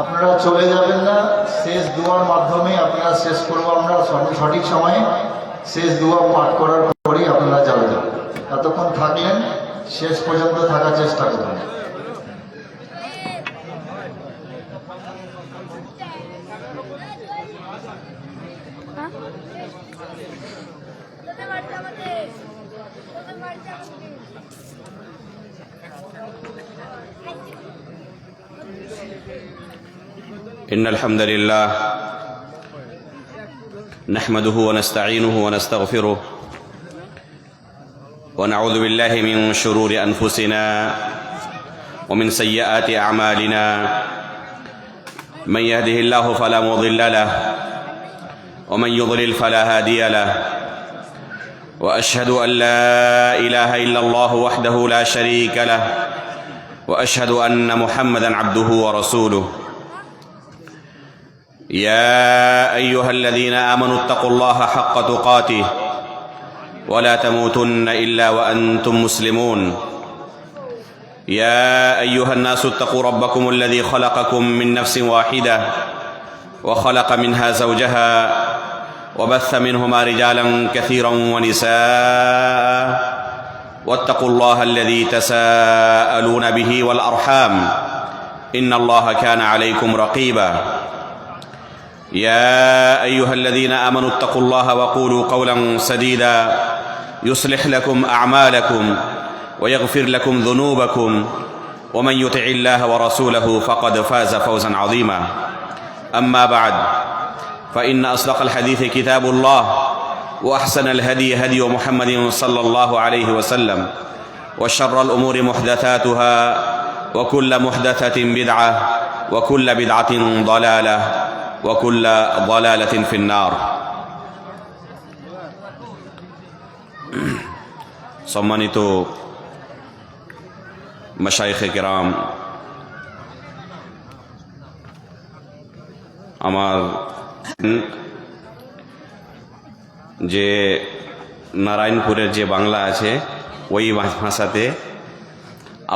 আপনারা চলে যাবেন না, শেষ দুয়ার মাধ্যমে আপনারা শেষ করবো আমরা সঠিক সময়ে। শেষ দুয়া পাঠ করার পরেই আপনারা যাবেন। এতক্ষণ থাকলেন, শেষ পর্যন্ত থাকার চেষ্টা করবেন। إن الحمد لله نحمده ونستعينه ونستغفره ونعوذ بالله من شرور أنفسنا ومن سيئات أعمالنا من يهده الله فلا مضل له ومن يضلل فلا هادي له وأشهد أن لا إله إلا الله وحده لا شريك له وأشهد أن محمدا عبده ورسوله يا أيها الذين آمنوا اتقوا الله حق تقاته ولا تموتن إلا وأنتم مسلمون يا أيها الناس اتقوا ربكم الذي خلقكم من نفس واحدة وخلق منها زوجها وبث منهما رجالا كثيرا ونساء واتقوا الله الذي تساءلون به والأرحام إن الله كان عليكم رقيبا يا أيها الذين آمنوا اتقوا الله وقولوا قولا سديدا يصلح لكم أعمالكم ويغفر لكم ذنوبكم ومن يطع الله ورسوله فقد فاز فوزا عظيما أما بعد فإن أصدق الحديث كتاب الله وأحسن الهدي هدي محمد صلى الله عليه وسلم وشر الأمور محدثاتها وكل محدثة بدعة وكل بدعة ضلالة وكل ضلالة في النار সম্মানিত মাশায়েখে কেরাম, আমার যে নারায়ণপুরের যে বাংলা আছে ওই ভাষাতে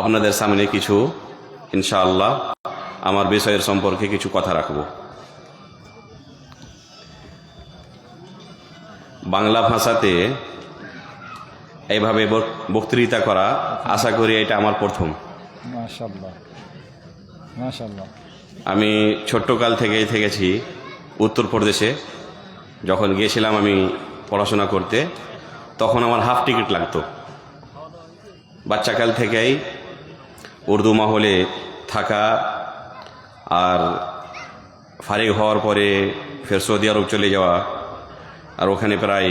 আপনাদের সামনে কিছু ইনশাআল্লাহ আমার বিষয়ের সম্পর্কে কিছু কথা রাখব। বাংলা ভাষাতে এইভাবে বক্তৃতা করা আশা করি এটা আমার প্রথম। মাশাআল্লাহ মাশাআল্লাহ। আমি ছোট্টকাল থেকেই থেকেছি উত্তরপ্রদেশে। যখন গিয়েছিলাম আমি পড়াশোনা করতে, তখন আমার হাফ টিকিট লাগতো। বাচ্চাকাল থেকেই উর্দু মহলে থাকা, আর ফারিগ হওয়ার পরে ফের সৌদি আরব চলে যাওয়া, আর ওখানে প্রায়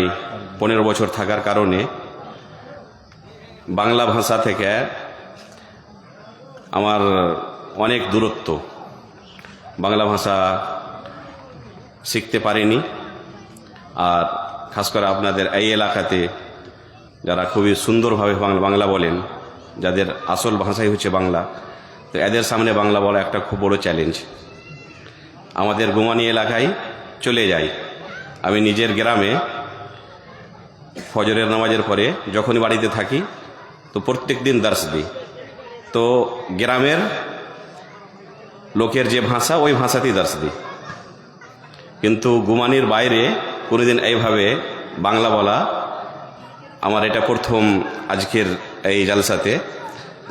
15 বছর থাকার কারণে বাংলা ভাষা থেকে আমার অনেক দূরত্ব। বাংলা ভাষা শিখতে পারিনি। আর খাস করে আপনাদের এই এলাকাতে যারা খুবই সুন্দরভাবে বাংলা বলেন, যাদের আসল ভাষাই হচ্ছে বাংলা, তো এদের সামনে বাংলা বলা একটা খুব বড় চ্যালেঞ্জ। আমাদের গুমানি এলাকায় চলে যাই, আমি নিজের গ্রামে ফজরের নামাজের পরে যখনই বাড়িতে থাকি তো প্রত্যেক দিন দার্স দিই। তো গ্রামের লোকের যে ভাষা ওই ভাষাতেই দার্স দিই, কিন্তু গুমানির বাইরে কোনোদিন এইভাবে বাংলা বলা আমার এটা প্রথম। আজকের এই জালসাতে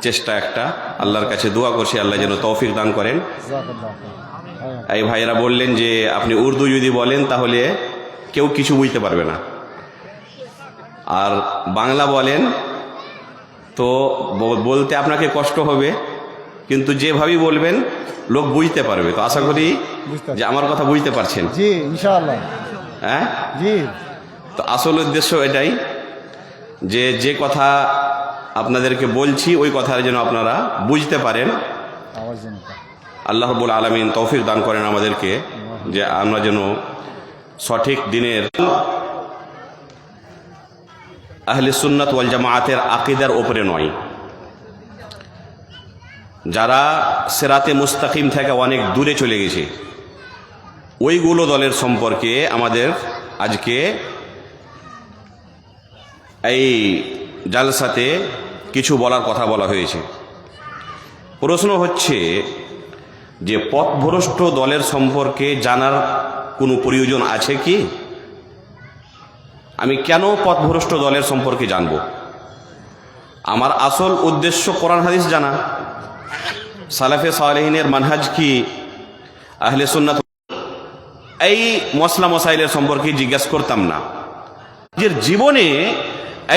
চেষ্টা একটা, আল্লাহর কাছে দোয়া করছি আল্লাহ যেন তৌফিক দান করেন। এই ভাইয়েরা বললেন যে আপনি উর্দু যদি বলেন তাহলে কেউ কিছু বুঝতে পারবে না, আর বাংলা বলেন তো বলতে আপনাকে কষ্ট হবে, কিন্তু যেভাবেই বলবেন লোক বুঝতে পারবে। তো আশা করি যে আমার কথা বুঝতে পারছেন। জি ইনশাআল্লাহ। হ্যাঁ জি। তো আসল উদ্দেশ্য এটাই যে যে কথা আপনাদেরকে বলছি ওই কথা যেন আপনারা বুঝতে পারেন। আল্লাহ রাব্বুল আলামিন তৌফিক দান করেন আমাদেরকে যে আমরা যেন সঠিক দিনের আহলে সুন্নাত ওয়াল জামাআতের আকীদার উপরে নয়, যারা সিরাতে মুস্তাকিম থেকে অনেক দূরে চলে গেছে ওইগুলো দলের সম্পর্কে আমাদের আজকে এই জালসাতে কিছু বলার কথা বলা হয়েছে। প্রশ্ন হচ্ছে যে পথভ্রষ্ট দলের সম্পর্কে জানার কোনো প্রয়োজন আছে কি? আমি কেন পথভ্রষ্ট দলের সম্পর্কে জানব? আমার আসল উদ্দেশ্য কোরআন হাদিস জানা, সালাফে সালেহিনের মানহাজ কি, আহলে সুন্নাত, এই মশলা মশাইলের সম্পর্কে জিজ্ঞাসা করতাম না। নিজের জীবনে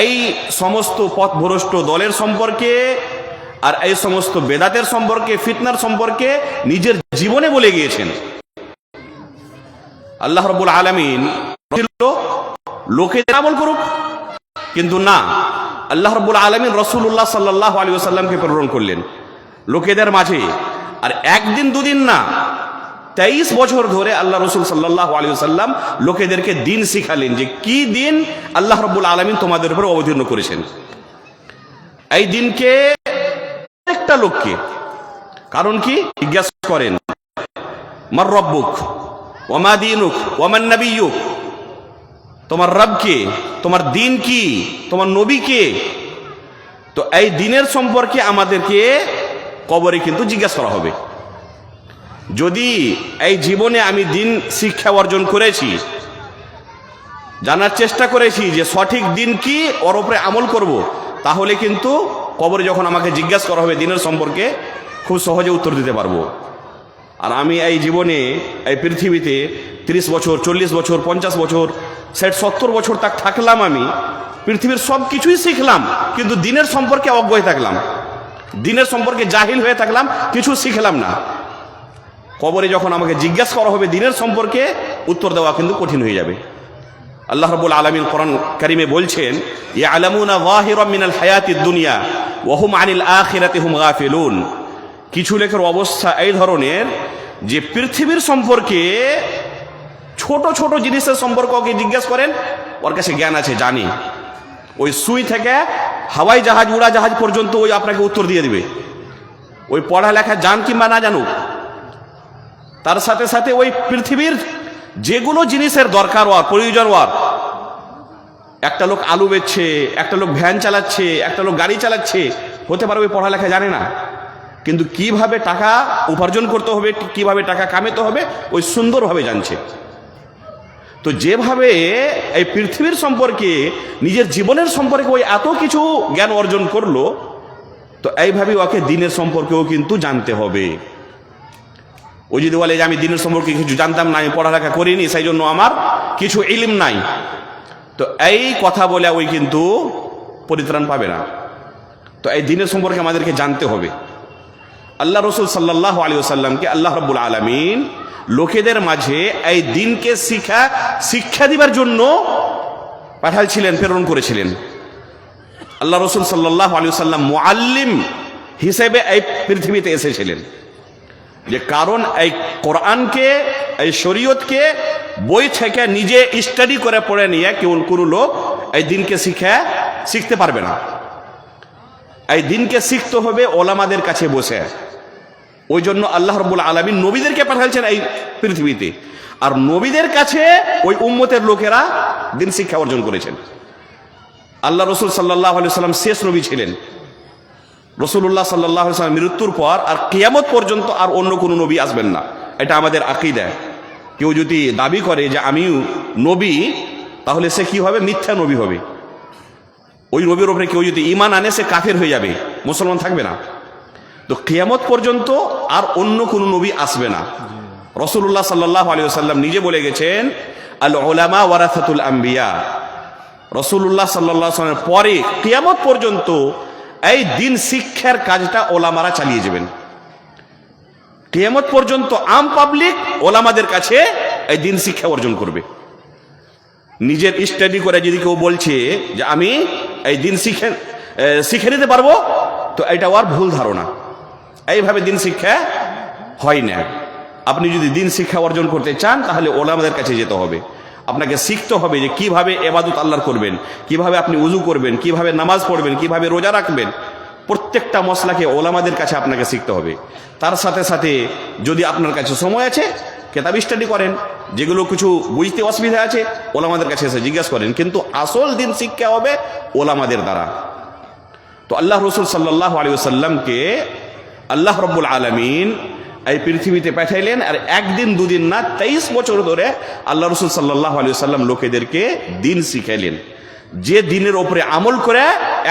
এই সমস্ত পথভ্রষ্ট দলের সম্পর্কে আর এই সমস্ত বেদাতের সম্পর্কে, ফিতনার সম্পর্কে নিজের জীবনে বলে গিয়েছেন। আল্লাহ রাব্বুল আলামিন লোকেদের আমল করুক, কিন্তু না, আল্লাহ রাব্বুল আলামিন রাসূলুল্লাহ সাল্লাল্লাহু আলাইহি ওয়াসাল্লামকে প্রেরণ করলেন লোকেদের মাঝে। আর একদিন দুদিন না, 23 বছর ধরে আল্লাহ রসুল সাল্লাল্লাহু আলাইহি ওয়াসাল্লাম লোকেদেরকে দিন শিখালেন, যে কি দিন আল্লাহ রাব্বুল আলামিন তোমাদের উপর অবতীর্ণ করেছেন। এই দিনকে একটা লোককে, কারণ কি জিজ্ঞাসা করেন, মার রব্বুক ওয়া মা দীনুক ওয়া মান নাবিয়্যুক, তোমার রব কে, তোমার দিন কি, তোমার নবী কে? তো এই দিনের সম্পর্কে আমাদেরকে কবরে কিন্তু জিজ্ঞাসা করা হবে। যদি এই জীবনে আমি দিন শিক্ষা অর্জন করেছি, জানার চেষ্টা করেছি যে সঠিক দিন কি, ওর উপরে আমল করব, তাহলে কিন্তু কবরে যখন আমাকে জিজ্ঞাসা করা হবে দিনের সম্পর্কে, খুব সহজে উত্তর দিতে পারবো। আর আমি এই জীবনে, এই পৃথিবীতে 30 বছর, 40 বছর, 50 বছর, 60-70 বছর তাক থাকলাম, আমি পৃথিবীর সব কিছুই শিখলাম, কিন্তু দিনের সম্পর্কে অজ্ঞ হয়ে থাকলাম, দিনের সম্পর্কে জাহিল হয়ে থাকলাম, কিছু শিখলাম না। কবরে যখন আমাকে জিজ্ঞাসা করা হবে দিনের সম্পর্কে, উত্তর দেওয়া কিন্তু কঠিন হয়ে যাবে। আল্লাহ রাব্বুল আলামিন কোরআন কারিমে বলছেন, ইয়ালামুনা যাহিরাম মিনাল হায়াতিদ দুনিয়া ওয়া হুম আনিল আখিরাতি হুম গাফিলুন। কিছু লোকের অবস্থা এই ধরনের যে পৃথিবীর সম্পর্কে ছোট ছোট জিনিসের সম্পর্কে ওকে জিজ্ঞাসা করেন, ওর কাছে জ্ঞান আছে, জানি, ওই সুই থেকে হাওয়াই জাহাজ, উড়া জাহাজ পর্যন্ত ওই আপনাকে উত্তর দিয়ে দিবে। ওই পড়ালেখা জান কিংবা না জানুক, তার সাথে সাথে ওই পৃথিবীর যেগুলো জিনিসের দরকার ওর, প্রয়োজন ওর, একটা লোক আলু বেচছে, একটা লোক ভ্যান চালাচ্ছে, একটা লোক গাড়ি চালাচ্ছে, হতে পারে ওই পড়ালেখা জানে না, কিন্তু কিভাবে টাকা উপার্জন করতে হবে, কিভাবে টাকা কামাতে হবে, ওই সুন্দরভাবে জানছে। তো যেভাবে এই পৃথিবীর সম্পর্কে, নিজের জীবনের সম্পর্কে ওই এত কিছু জ্ঞান অর্জন করলো, তো এইভাবে ওকে দিনের সম্পর্কেও কিন্তু জানতে হবে। ও যদি বলে যে আমি দিনের সম্পর্কে কিছু জানতাম না, আমি পড়ালেখা করিনি, সেই জন্য আমার কিছু ইলম নাই, তো এই কথা বলে ওই কিন্তু পরিত্রাণ পাবে না। তো এই দিনের সম্পর্কে আমাদেরকে জানতে হবে। আল্লাহ রসুল সাল্লাল্লাহু আলাইহি ওয়াসাল্লামকে আল্লাহ রাব্বুল আলামিন লোকেদের মাঝে এই দিনকে শিক্ষা দিবার জন্য পাঠাইছিলেন, প্রেরণ করেছিলেন। আল্লাহ রসুল সাল্লাল্লাহু আলাইহি ওয়াসাল্লাম মুআল্লিম হিসেবে এই পৃথিবীতে এসেছিলেন, যে কারণ এই কোরআনকে, এই শরীয়তকে বই থেকে নিজে স্টাডি করে পড়ে নিয়ে কোনো লোক এই দিনকে শিখতে পারবে না। এই দিনকে শিখতে হবে ওলামাদের কাছে বসে। ওই জন্য আল্লাহ রাব্বুল আলামিন নবীদেরকে পাঠাচ্ছেন এই পৃথিবীতে, আর নবীদের কাছে ওই উম্মতের লোকেরা দিন শিক্ষা অর্জন করেছেন। আল্লাহ রসুল সাল্লাল্লাহু আলাইহি ওয়াসাল্লাম শেষ নবী ছিলেন। রাসূলুল্লাহ সাল্লাল্লাহু আলাইহি ওয়াসাল্লাম মৃত্যুর পর আর কিয়ামত পর্যন্ত আর অন্য কোনো নবী আসবেন না, এটা আমাদের আকীদা। কেউ যদি দাবি করে যে আমিও নবী, তাহলে সে কি হবে? মিথ্যা নবী হবে। ওই নবীর উপরে কেউ যদি ঈমান আনে, সে কাফের হয়ে যাবে, মুসলমান থাকবে না। তো কিয়ামত পর্যন্ত আর অন্য কোনো নবী আসবে না। রাসূলুল্লাহ সাল্লাল্লাহু আলাইহি ওয়াসাল্লাম নিজে বলে গেছেন, আল উলামা ওয়ারাসাতুল আম্বিয়া। রাসূলুল্লাহ সাল্লাল্লাহু আলাইহি ওয়াসাল্লামের পরে কিয়ামত পর্যন্ত এই দিন শিক্ষার কাজটা ওলামারা চালিয়ে যাবেন। কিয়ামত পর্যন্ত আম পাবলিক ওলামাদের কাছে এই দিন শিক্ষা অর্জন করবে। নিজের স্টাডি করে যদি কেউ বলছে যে আমি এই দিন শিখে নিতে পারবো, তো এটা ওর ভুল ধারণা। এইভাবে দিন শিক্ষা হয় না। আপনি যদি দিন শিক্ষা অর্জন করতে চান, তাহলে ওলামাদের কাছে যেতে হবে। আপনাকে শিখতে হবে যে কিভাবে ইবাদত আল্লাহর করবেন, কিভাবে আপনি উযু করবেন, কিভাবে নামাজ পড়বেন, কিভাবে রোজা রাখবেন। প্রত্যেকটা মশলাকে ওলামাদের কাছে আপনাকে শিখতে হবে। তার সাথে সাথে যদি আপনার কাছে সময় আছে, কিতাব স্টাডি করেন, যেগুলো কিছু বুঝতে অসুবিধা আছে ওলামাদের কাছে এসে জিজ্ঞাসা করেন, কিন্তু আসল দিন শিক্ষা হবে ওলামাদের দ্বারা। তো আল্লাহ রসুল সাল্লাল্লাহু আলাইহি ওয়াসাল্লামকে আল্লাহ রাব্বুল আলামিন এই পৃথিবীতে পাঠাইলেন, আর একদিন দুদিন না 23 বছর ধরে আল্লাহ রসুল সাল্লাল্লাহু আলাইহি ওয়াসাল্লাম লোকেদেরকে দিন শিখাইলেন, যে দিনের ওপরে আমল করে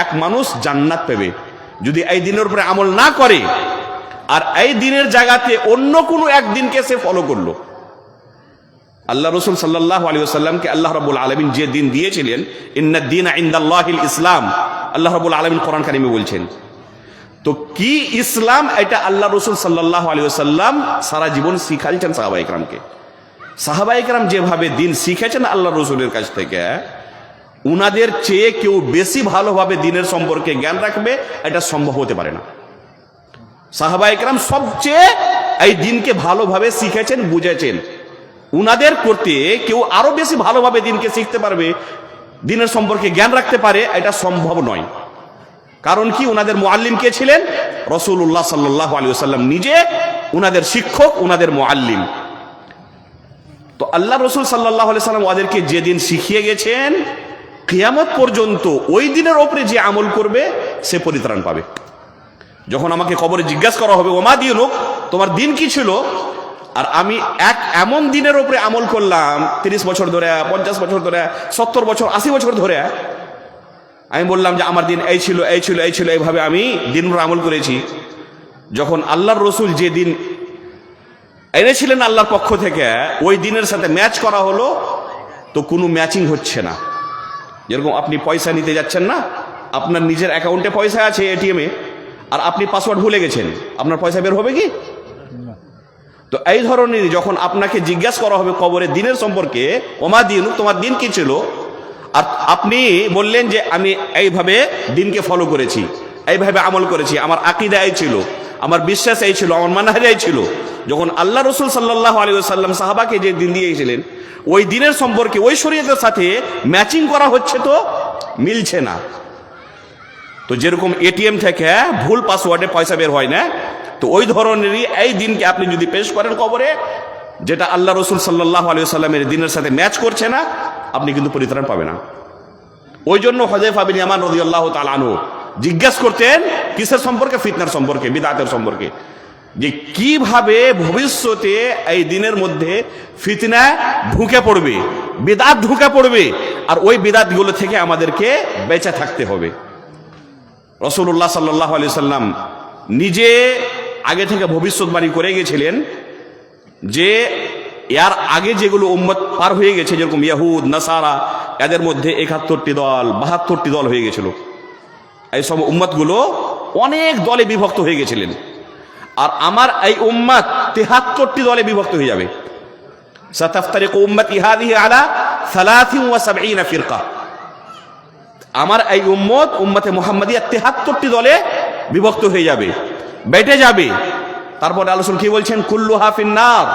এক মানুষ জান্নাত পাবে। যদি এই দিনের উপরে আমল না করে আর এই দিনের জায়গাতে অন্য কোনো একদিনকে সে ফলো করলো, আল্লাহ রসুল সাল্লাল্লাহু আলাইহি ওয়াসাল্লামকে আল্লাহ রাব্বুল আলামিন যে দিন দিয়েছিলেন, ইন্নাদ দীনা ইনদাল্লাহিল ইসলাম, আল্লাহ রাব্বুল আলামিন কোরআন কারিমে বলছেন। তো কি ইসলাম, এটা আল্লাহ রসুল সাল্লাল্লাহু আলাইহি ওয়াসাল্লাম সারা জীবন শিখাইছেন সাহাবায়ে কেরামকে। সাহাবায়ে কেরাম যেভাবে দিন শিখেছেন আল্লাহ রসুলের কাছ থেকে, উনাদের চেয়ে কেউ বেশি ভালোভাবে দিনের সম্পর্কে জ্ঞান রাখবে এটা সম্ভব হতে পারে না। সাহাবায়ে কেরাম সবচেয়ে এই দিনকে ভালোভাবে শিখেছেন, বুঝেছেন। উনাদের করতে কেউ আরো বেশি ভালোভাবে দিনকে শিখতে পারবে, দিনের সম্পর্কে জ্ঞান রাখতে পারে, এটা সম্ভব নয়। কারণ কি, উনাদের মুআল্লিম কে ছিলেন? রাসূলুল্লাহ সাল্লাল্লাহু আলাইহি ওয়াসাল্লাম নিজে উনাদের শিক্ষক, উনাদের মুআল্লিম। তো আল্লাহ রসুল সাল্লাল্লাহু আলাইহি ওয়াসাল্লাম ওদেরকে যে দিন শিখিয়ে গেছেন, কিয়ামত পর্যন্ত ওই দিনের ওপরে যে আমল করবে সে পরিত্রাণ পাবে। যখন আমাকে কবরে জিজ্ঞাসা করা হবে, ওমা দীনুক, তোমার দিন কি ছিল, আর আমি এমন দিনের উপরে আমল করলাম 30 বছর ধরে, 50 বছর ধরে, 70 বছর, 80 বছর ধরে, আমি বললাম যে আমার দিন এই ছিল, এই ছিল, এই ছিল, এইভাবে আমি দিন আমল করেছি। যখন আল্লাহর রসুল যে দিন এনেছিলেন আল্লাহর পক্ষ থেকে, ওই দিনের সাথে ম্যাচ করা হলো, তো কোনো ম্যাচিং হচ্ছে না। যেরকম আপনি পয়সা নিতে যাচ্ছেন না, আপনার নিজের অ্যাকাউন্টে পয়সা আছে এটিএমে, আর আপনি পাসওয়ার্ড ভুলে গেছেন, আপনার পয়সা বের হবে কি? তো এই ধরনের যখন আপনাকে জিজ্ঞাসা করা হবে কবরে দিনের সম্পর্কে, ওমা দিন, তোমার দিন কি ছিল, আর আপনি বললেন যে আমি এইভাবে দিনকে ফলো করেছি, এইভাবে আমল করেছি, আমার আকীদা এই ছিল, আমার বিশ্বাস এই ছিল, আমার মানহাজ এই ছিল। যখন আল্লাহ রসুল সাল্লাল্লাহু আলাইহি ওয়াসাল্লাম সাহাবাকে যে দিন দিয়েছিলেন, ওই দিনের সম্পর্কে ওই শরীয়তের সাথে ম্যাচিং করা হচ্ছে, তো মিলছে না। তো যেরকম এটিএম থেকে ভুল পাসওয়ার্ডে পয়সা বের হয় না, তো ওই ধরনেরই এই দিনকে আপনি যদি পেশ করেন কবরে, যেটা আল্লাহ রসুল সাল্লাল্লাহু আলাইহি ওয়াসাল্লামের দিনের সাথে ম্যাচ করছে না, আপনি কিন্তু পরিত্রাণ পাবে না। ওই জন্য হুযায়ফা বিন ইয়ামান রাদিয়াল্লাহু তাআলা আনহু জিজ্ঞাসা করতেন কিসের সম্পর্কে? ফিতনার সম্পর্কে, বিদআতের সম্পর্কে, যে কিভাবে ভবিষ্যতে এই দিনের মধ্যে ফিতনা ঢুকে পড়বে, বিদআত ঢুকে পড়বে, আর ওই বিদআতগুলো থেকে আমাদেরকে বেঁচে থাকতে হবে। রাসূলুল্লাহ সাল্লাল্লাহু আলাইহি ওয়াসাল্লাম নিজে আগে থেকে ভবিষ্যৎবাণী করে গেছিলেন যে এর আগে যেগুলো উম্মত পার হয়ে গেছে, যেরকম ইয়াহুদ, নাসারা, এদের মধ্যে 71টি দল, 72টি দল হয়ে গেছিল। এই সব উম্মতগুলো অনেক দলে বিভক্ত হয়ে গেছিলেন, আর আমার এই উম্মত 73টি দলে বিভক্ত হয়ে যাবে। সাতাফতারিকু উম্মতি হাযিহি আলা 73 ফিরকা। আমার এই উম্মত, উম্মতে মুহাম্মাদিয়া 73টি দলে বিভক্ত হয়ে যাবে, বেটে যাবে। তারপরে আলোচনা কি বলছেন? কুল্লুহা ফিন্নার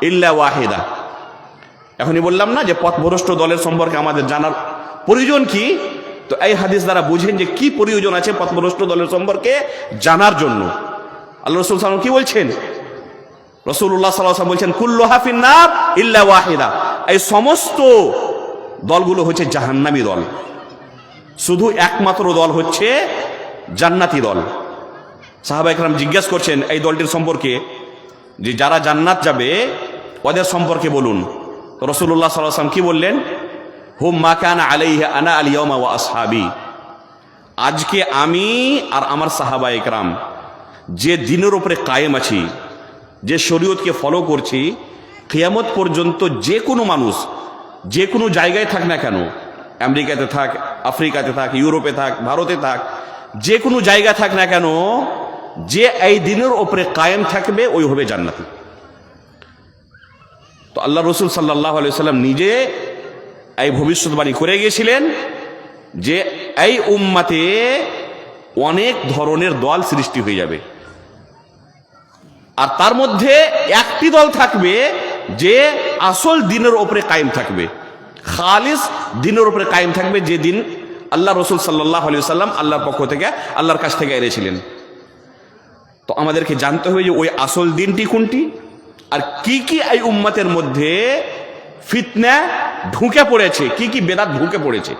ইল্লা ওয়াহিদা। এখনই বললাম না যে পথভ্রষ্ট দলের সম্পর্কে আমাদের জানার প্রয়োজন কি, তো এই হাদিস দ্বারা বুঝেন যে কি প্রয়োজন আছে পথভ্রষ্ট দলের সম্পর্কে জানার জন্য। আল্লাহ রাসূল সাল্লাল্লাহু আলাইহি ওয়াসাল্লাম কি বলছেন? রাসূলুল্লাহ সাল্লাল্লাহু আলাইহি ওয়াসাল্লাম বলছেন কুল্লুহা ফিন্নার ইল্লা ওয়াহিদা। এই সমস্ত দলগুলো হচ্ছে জাহান্নামী দল, শুধু একমাত্র দল হচ্ছে জান্নাতি দল। সাহাবায়ে কেরাম জিজ্ঞাসা করছেন এই দলটির সম্পর্কে, যে যারা জান্নাত যাবে ওদের সম্পর্কে বলুন। রাসূলুল্লাহ সাল্লাল্লাহু আলাইহি ওয়াসাল্লাম কি বললেন? হুম মা কানা আলাইহি আনা আল ইয়াওমা ওয়া আসহাবি। আজকে আমি আর আমার সাহাবায়ে কেরাম যে দিনের উপরে কায়েম আছি, যে শরীয়তকে ফলো করছি, কিয়ামত পর্যন্ত যে কোনো মানুষ যে কোনো জায়গায় থাক না কেন, আমেরিকাতে থাক, আফ্রিকাতে থাক, ইউরোপে থাক, ভারতে থাক, যে কোনো জায়গা থাক না কেন, যে এই দিনের উপরে কায়েম থাকবে ওই হবে জান্নাতি। তো আল্লাহ রসুল সাল্লাল্লাহু আলাইহি ওয়াসাল্লাম নিজে এই ভবিষ্যৎবাণী করে গিয়েছিলেন যে এই উম্মতে অনেক ধরনের দল সৃষ্টি হয়ে যাবে, আর তার মধ্যে একটি দল থাকবে যে আসল দিনের উপরে কায়েম থাকবে, খালিস দিনের উপরে কায়েম থাকবে, যে দিন আল্লাহ রসুল সাল্লাল্লাহু আলাইহি ওয়াসাল্লাম আল্লাহর পক্ষ থেকে, আল্লাহর কাছ থেকে এনেছিলেন। তো আমাদেরকে জানতে হবে যে ওই আসল দিনটি কোনটি, আর কি কি এই উম্মতের মধ্যে ফিতনা ঢুকে পড়েছে, কি কি বেদাত ঢুকে পড়েছে।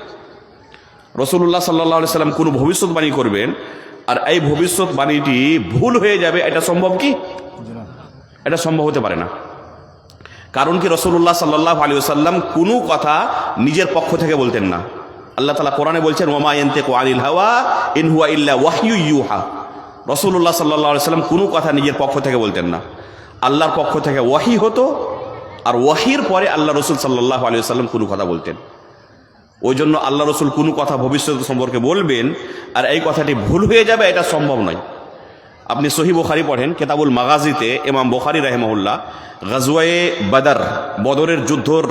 রাসূলুল্লাহ সাল্লাল্লাহু আলাইহি ওয়াসাল্লাম কোনো ভবিষ্যৎবাণী করবেন, আর এই ভবিষ্যৎবাণীটি ভুল হয়ে যাবে, এটা সম্ভব কি? এটা সম্ভব হতে পারে না। কারণ কি, রাসূলুল্লাহ সাল্লাল্লাহু আলাইহি ওয়াসাল্লাম কোনো কথা নিজের পক্ষ থেকে বলতেন না। আল্লাহ তাআলা কোরআনে বলছেন, ওয়া মা ইয়ানতিকু আনিল হাওয়া ইন হুয়া ইল্লা ওয়াহয়ু ইউহা। রাসূলুল্লাহ সাল্লাল্লাহু আলাইহি ওয়াসাল্লাম কোনো কথা নিজের পক্ষ থেকে বলতেন না, আল্লাহর পক্ষ থেকে ওয়াহি হতো, আর ওয়াহির পরে আল্লাহ রসুল সাল্লাল্লাহু আলাইহি ওয়াসাল্লাম কোনো কথা বলতেন। ওই জন্য আল্লাহ রসুল কোনো কথা ভবিষ্যৎ সম্পর্কে বলবেন আর এই কথাটি ভুল হয়ে যাবে, এটা সম্ভব নয়। আপনি সহিহ বুখারী পড়েন, কিতাবুল মাগাজিতে ইমাম বুখারী রাহিমাহুল্লাহ গাজওয়ায়ে বদর, বদরের যুদ্ধর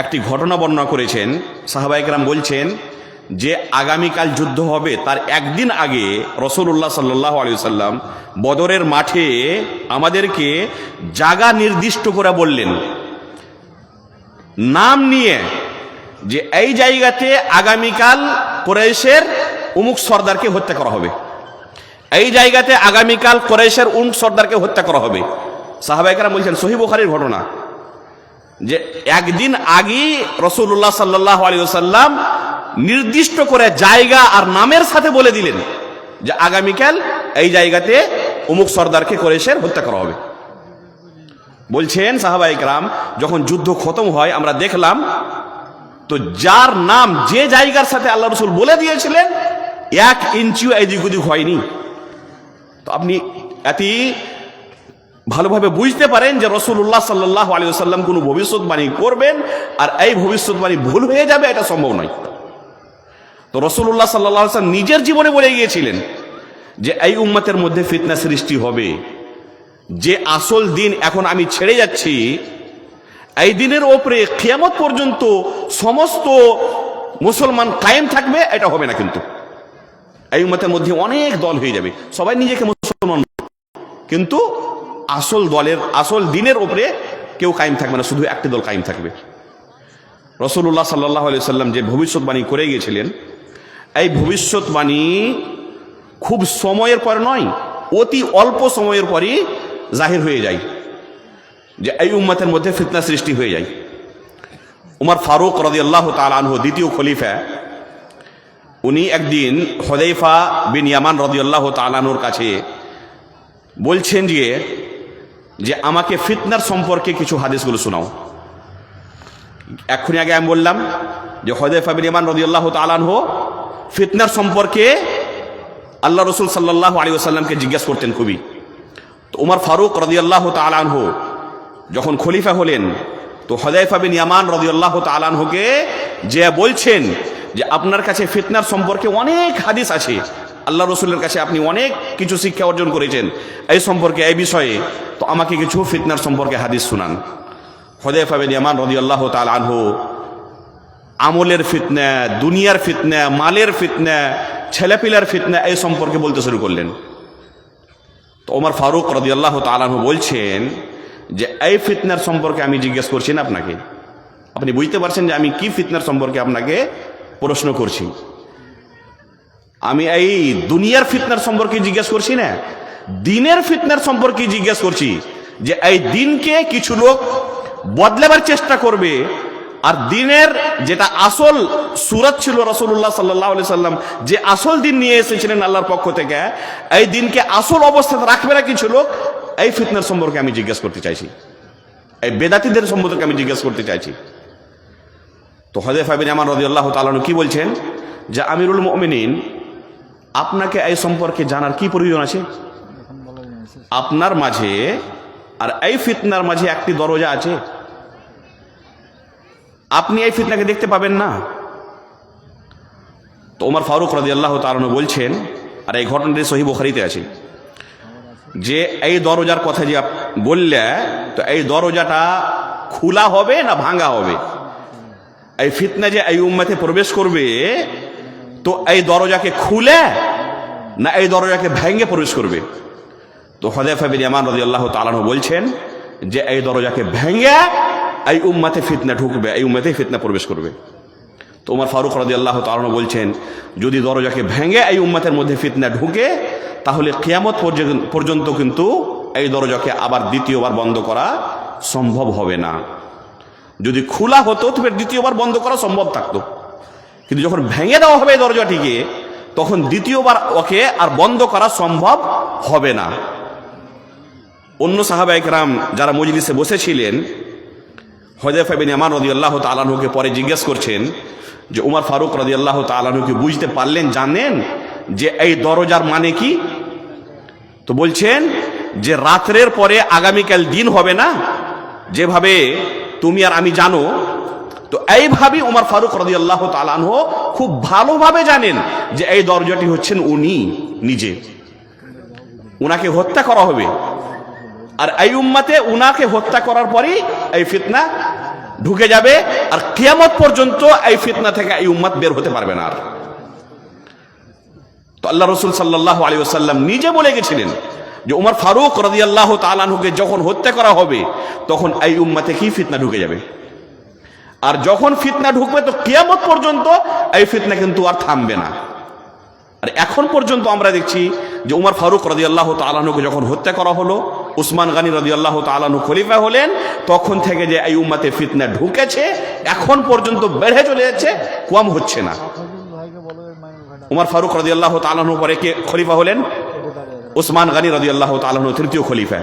একটি ঘটনা বর্ণনা করেছেন। সাহাবায়ে কেরাম বলছেন যে আগামীকাল যুদ্ধ হবে তার একদিন আগে রাসূলুল্লাহ সাল্লাল্লাহু আলাইহি ওয়াসাল্লাম বদরের মাঠে আমাদেরকে জায়গা নির্দিষ্ট করে বললেন, নাম নিয়ে, যে এই জায়গাতে আগামীকাল কুরাইশের অমুক সর্দারকে হত্যা করা হবে, এই জায়গাতে আগামীকাল কুরাইশের অমুক সর্দারকে হত্যা করা হবে। সাহাবায়ে কেরাম বলছেন, সহিহ বুখারীর ঘটনা, যে একদিন আগে রাসূলুল্লাহ সাল্লাল্লাহু আলাইহি ওয়াসাল্লাম নির্দিষ্ট করে জায়গা আর নামের সাথে বলে দিলেন যে আগামীকাল এই জায়গাতে অমুক সর্দারকে কুরাইশের হত্যা করা হবে। বলছেন সাহাবায়ে কেরাম, যখন যুদ্ধ খতম হয় আমরা দেখলাম তো যার নাম যে জায়গার সাথে আল্লাহ রসুল বলে দিয়েছিলেন 1 ইঞ্চিও এদিক ওদিক হয়নি। তো আপনি এত ভালোভাবে বুঝতে পারেন যে রাসূলুল্লাহ সাল্লাল্লাহু আলাইহি ওয়াসাল্লাম কোনো ভবিষ্যৎবাণী করবেন আর এই ভবিষ্যৎবাণী ভুল হয়ে যাবে, এটা সম্ভব নয়। তো রাসূলুল্লাহ সাল্লাল্লাহু আলাইহি ওয়াসাল্লাম নিজের জীবনে বলে গিয়েছিলেন যে এই উম্মতের মধ্যে ফিতনা সৃষ্টি হবে, যে আসল দিন এখন আমি ছেড়ে যাচ্ছি, এই দিনের ওপরে কিয়ামত পর্যন্ত সমস্ত মুসলমান কায়েম থাকবে, এটা হবে না। কিন্তু এই উম্মতের মধ্যে অনেক দল হয়ে যাবে, সবাই নিজেকে মুসলমান, কিন্তু আসল দিনের ওপরে কেউ কায়েম থাকবে না, শুধু একটি দল কায়েম থাকবে। রাসূলুল্লাহ সাল্লাল্লাহু আলাইহি ওয়াসাল্লাম যে ভবিষ্যৎবাণী করে গিয়েছিলেন, এই ভবিষ্যৎবাণী খুব সময়ের পর নয়, অতি অল্প সময়ের পরই জাহির হয়ে যায় যে এই উম্মতের মধ্যে ফিতনা সৃষ্টি হয়ে যায়। উমর ফারুক রাদিয়াল্লাহু তাআলা আনহু, দ্বিতীয় খলিফা, উনি একদিন হুযায়ফা বিন ইয়ামান রাদিয়াল্লাহু তাআলা আনহুর কাছে বলছেন যে আমাকে ফিতনার সম্পর্কে কিছু হাদিসগুলো শোনাও। এক্ষুনি আগে আমি বললাম যে হুযায়ফা বিন ইয়ামান রাদিয়াল্লাহু তাআলা আনহু ফিতনার সম্পর্কে আল্লাহ রসুল সাল্লাল্লাহু আলাইহি ওয়াসাল্লামকে জিজ্ঞাসা করতেন খুবই। তো উমর ফারুক রাদিয়াল্লাহু তাআলা আনহু যখন খলিফা হলেন, তো হুযায়ফা বিন ইয়ামান রাদিয়াল্লাহু তাআলা আনহুকে যে বলছেন যে আপনার কাছে ফিতনার সম্পর্কে অনেক হাদিস আছে, আল্লাহ রসুলের কাছে আপনি অনেক কিছু শিক্ষা অর্জন করেছেন এই সম্পর্কে, এই বিষয়ে, তো আমাকে কিছু ফিতনার সম্পর্কে হাদিস শুনান। হুযায়ফা বিন ইয়ামান রাদিয়াল্লাহু তাআলা আনহু আমলের ফিতনা, দুনিয়ার ফিতনা, মালের ফিতনা, ছেলেপিলার ফিতনা এই সম্পর্কে বলতে শুরু করলেন। তো ওমর ফারুক রাদিয়াল্লাহু তাআলা আনহু বলছেন যে এই ফিতনার সম্পর্কে আমি জিজ্ঞেস করছি না আপনাকে, আপনি বুঝতে পারছেন যে আমি কি ফিতনার সম্পর্কে আপনাকে প্রশ্ন করছি। আমি এই দুনিয়ার ফিতনার সম্পর্কে জিজ্ঞেস করছি না, দিনের ফিতনার সম্পর্কে জিজ্ঞেস করছি, যে এই দিনকে কিছু লোক বদলাবার চেষ্টা করবে, আর দিনের যেটা আসল সুরত ছিল রাসূলুল্লাহ সাল্লাল্লাহু আলাইহি সাল্লাম যে আসল দিন নিয়ে এসেছিলেন আল্লাহর পক্ষ থেকে, এই দিনকে আসল অবস্থাতে রাখবে না কিছু লোক, এই ফিতনার সম্পর্কে আমি জিজ্ঞেস করতে চাইছি, এই বেদাতীদের সম্পর্কে আমি জিজ্ঞেস করতে চাইছি। তো হুযায়ফা বিন ইয়ামান রাদিয়াল্লাহু তাআলা আনহু কি বলছেন যে আমিরুল মুমিনিন, আপনাকে এই সম্পর্কে জানার কি প্রয়োজন আছে? আপনার মাঝে আর এই ফিতনার মাঝে একটি দরজা আছে, আপনি এই ফিতনাকে দেখতে পাবেন না। তো ওমর ফারুক রাদিয়াল্লাহু তাআলা আনহু বলছেন, আর এই ঘটনাটি সহিহ বুখারীতে আছে, যে এই দরজার কথা যে বললে, তো এই দরজাটা খোলা হবে না ভাঙা হবে? এই ফিতনা যে এই উম্মতে প্রবেশ করবে, তো এই দরজাকে খুলে না এই দরজাকে ভেঙে প্রবেশ করবে? তো হুযায়ফা বিন ইয়ামান রাদিয়াল্লাহু তাআলা আনহু বলছেন যে এই দরজাকে ভেঙে এই উম্মতে ফিতনা ঢুকবে, এই উম্মতে ফিতনা প্রবেশ করবে। তো ওমর ফারুক রাদিয়াল্লাহু তাআলা আনহু বলছেন, যদি দরজাকে ভেঙে এই উম্মতের মধ্যে ফিতনা ঢুকে, তাহলে কিয়ামত পর্যন্ত কিন্তু এই দরজাকে আবার দ্বিতীয়বার বন্ধ করা সম্ভব হবে না। যদি খোলা হতো তবে দ্বিতীয়বার বন্ধ করা সম্ভব থাকতো, কিন্তু যখন ভেঙে দেওয়া হবে এই দরজাটিকে, তখন দ্বিতীয়বার ওকে আর বন্ধ করা সম্ভব হবে না। অন্য সাহাবায়ে কেরাম যারা মজলিসে বসেছিলেন হুযায়ফা বিন ইয়ামান রাদিয়াল্লাহু তাআলা আনহুকে পরে জিজ্ঞেস করছেন যে উমর ফারুক রাদিয়াল্লাহু তাআলা আনহুকে বুঝতে পারলেন, জানেন যে এই দরজার মানে কি? তো বলছেন যে রাত্রের পরে আগামীকাল দিন হবে না, যেভাবে তুমি আর আমি জানো, তো এইভাবেই উমর ফারুক রাদিয়াল্লাহু তাআলা আনহু খুব ভালোভাবে জানেন যে এই দরজাটি হচ্ছেন উনি নিজে, উনাকে হত্যা করা হবে। আর এই উম্মতে উনাকে হত্যা করার পরই এই ফিতনা ঢুকে যাবে, আর কিয়ামত পর্যন্ত এই ফিতনা থেকে এই উম্মত বের হতে পারবে না। আর তো আল্লাহ রাসূল সাল্লাল্লাহু আলাইহি ওয়াসাল্লাম নিজে বলে গেছিলেন যে উমর ফারুক রাদিয়াল্লাহু তাআলা আনহুকে যখন হত্যা করা হবে তখন এই উম্মতে কি ফিতনা ঢুকে যাবে, আর যখন ফিতনা ঢুকবে তো কিয়ামত পর্যন্ত এই ফিতনা কিন্তু আর থামবে না। আর এখন পর্যন্ত আমরা দেখছি যে উমর ফারুক রাদিয়াল্লাহু তাআলা আনহুকে যখন হত্যা করা হলো, উসমান গনি রাদিয়াল্লাহু তাআলা আনহু খলিফা হলেন, তখন থেকে যে এই উম্মতে ফিতনা ঢুকেছে এখন পর্যন্ত বেড়ে চলে যাচ্ছে, কম হচ্ছে না। উমর ফারুক রাদিয়াল্লাহু তাআলা আনহু পরে কে খলিফা হলেন? উসমান গনি রাদিয়াল্লাহু তাআলা আনহু তৃতীয় খলিফা,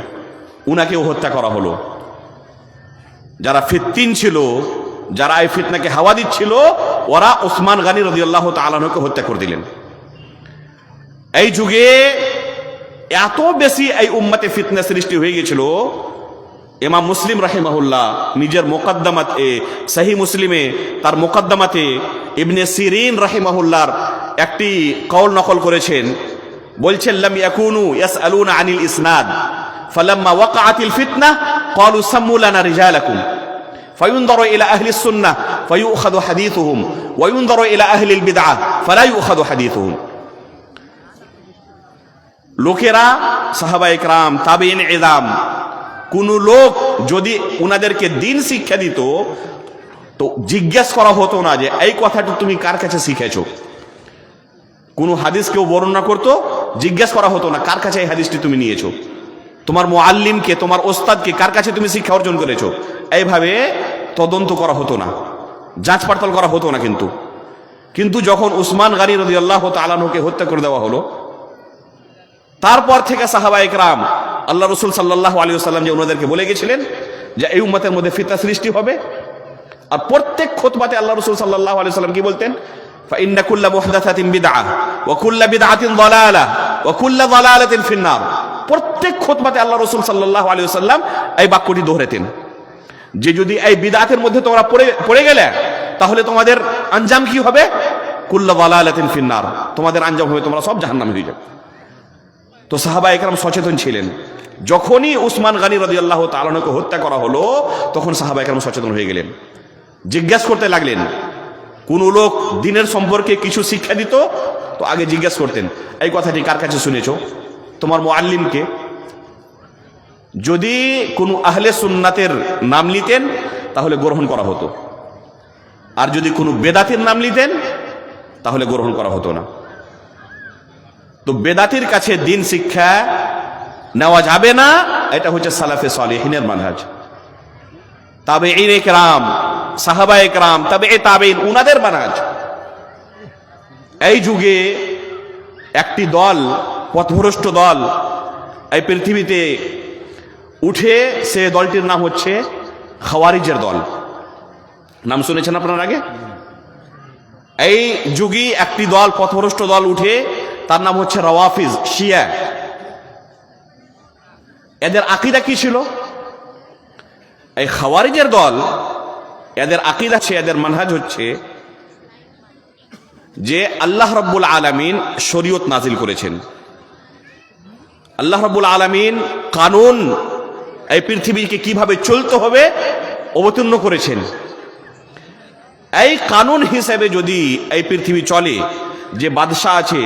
উনাকেও হত্যা করা হলো। যারা ফিততিন ছিল, যারা এই ফিতনাকে হাওয়া দিচ্ছিল, ওরা উসমান গনি রাদিয়াল্লাহু তাআলা আনহুকে হত্যা করে দিলেন। এই যুগে এত বেশি এই উম্মতে ফিতনা সৃষ্টি হয়ে গেছিল, ইমাম মুসলিম রাহিমাহুল্লাহ নিজের মুকদ্দমাতে সহিহ মুসলিমে তার মুকদ্দমাতে ইবনে সিরিন রাহিমাহুল্লাহর একটি কওল নকল করেছেন। বলছেন লাম ইয়াকুনু ইয়াসআলুনা আনিল ইসনাদ ফালাম্মা ওয়াকাআতিল ফিতনা ক্বালু সাম্মু লানা রিজালাকুম ফায়ুনযারু ইলা আহলি সুন্নাহ ফায়ুখাযু হাদিসুহুম ওয়া ইউনযারু ইলা আহলিল বিদআহ ফালা ইউখাযু হাদিসুহুম। লোকেরা সাহাবায়ে কেরাম তাবেঈন ইযাম কোন লোক যদি উনাদেরকে দিন শিক্ষা দিত তো জিজ্ঞেস করা হতো না যে এই কথাটি তুমি কার কাছে শিখেছো। কোন হাদিস কেউ বর্ণনা করতো, জিজ্ঞেস করা হতো না কার কাছে এই হাদিসটি তুমি নিয়েছো, তোমার মুআল্লিমকে, তোমার ওস্তাদকে, কার কাছে তুমি শিক্ষা অর্জন করেছো। এইভাবে তদন্ত করা হতো না, যাচ পড়তাল করা হতো না। কিন্তু যখন উসমান গনি রাদিয়াল্লাহু তাআলা আনহুকে হত্যা করে দেওয়া হলো, তারপর থেকে সাহাবায়ে কেরাম আল্লাহ রাসূল সাল্লাল্লাহু আলাইহি ওয়াসাল্লাম যে ওনাদেরকে বলে গেছিলেন যে এই উম্মতের মধ্যে ফিতনা সৃষ্টি হবে, আর প্রত্যেক খুতবাতে আল্লাহ রাসূল সাল্লাল্লাহু আলাইহি ওয়াসাল্লাম কি বলতেন? ফাইন্না কুল্লা মুহদাসাতিন বিদআহ ওয়া কুল্লা বিদআতিন যালালাহ ওয়া কুল্লা যালালাতিন ফিন্নার। প্রত্যেক খুতবাতে আল্লাহ রাসূল সাল্লাল্লাহু আলাইহি ওয়াসাল্লাম এই বাক্যটি দোহরাতেন যে যদি এই বিদআতের মধ্যে তোমরা পড়ে গেলে তাহলে তোমাদের আঞ্জাম কি হবে? কুল্লা যালালাতিন ফিন্নার, তোমাদের আঞ্জাম হবে তোমরা সব জাহান্নামে হয়ে যাবে। তো সাহাবায়ে কেরাম সচেতন ছিলেন। যখনই উসমান গনি রাদিয়াল্লাহু তাআলা আনহুকে হত্যা করা হলো তখন সাহাবায়ে কেরাম সচেতন হয়ে গেলেন, জিজ্ঞেস করতে লাগলেন। কোন লোক দিনের সম্পর্কে কিছু শিক্ষা দিত তো আগে জিজ্ঞেস করতেন এই কথাটি কার কাছে শুনেছো, তোমার মুআল্লিমকে। যদি কোনো আহলে সুন্নাতের নাম নিতেন তাহলে গ্রহণ করা হতো, আর যদি কোনো বেদাতের নাম নিতেন তাহলে গ্রহণ করা হতো না। তো বেদাতির কাছে দিন শিক্ষা নেওয়া যাবে না, এটা হচ্ছে সালাফে সালেহিনের মানহাজ। তাবেঈন কেরাম, সাহাবায়ে কেরাম, তাবেঈ তাবেঈন, উনাদের মানহাজ। এই যুগে একটি দল, পথভ্রষ্ট দল এই পৃথিবীতে উঠে, সে দলটির নাম হচ্ছে খাওয়ারিজের দল। নাম শুনেছেন আপনার আগে? এই যুগে একটি দল, পথভ্রষ্ট দল উঠে, তার নাম হচ্ছে রাওয়াফিজ, শিয়া। এদের আকীদা কি ছিল? এই খাওয়ারিজের দল, এদের আকীদা, এদের মানহাজ হচ্ছে যে আল্লাহ রাব্বুল আলামিন শরীয়ত নাজিল করেছেন, আল্লাহ রাব্বুল আলামিন কানুন এই পৃথিবীকে কিভাবে চলতে হবে অবতীর্ণ করেছেন। এই কানুন হিসেবে যদি এই পৃথিবী চলে, যে বাদশাহ আছে,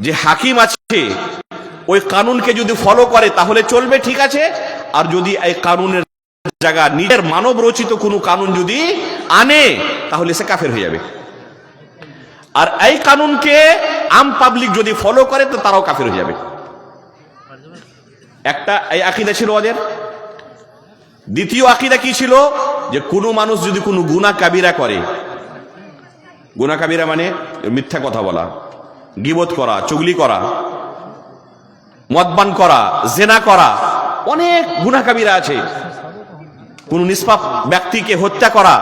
যে হাকিম আছে, ওই কানুনকে যদি ফলো করে তাহলে চলবে, ঠিক আছে। আর যদি এই কানুনের জায়গা নিজের মানব রচিত কোনো কানুন যদি আনে তাহলে সে কাফের হয়ে যাবে। আর এই কানুনকে আম পাবলিক যদি ফলো করে তো তারাও কাফের হয়ে যাবে। একটা এই আকীদা ছিল ওদের। দ্বিতীয় আকীদা কি ছিল? যে কোনো মানুষ যদি কোনো গুনাহ কাবিরা করে, গুনাহ কাবিরা মানে মিথ্যা কথা বলা, গীবত করা, চুগলি করা, মদপান করা, জেনা করা, অনেক গুনাহ কাবিরা আছে। কোন নিষ্পাপ ব্যক্তিকে হত্যা করা,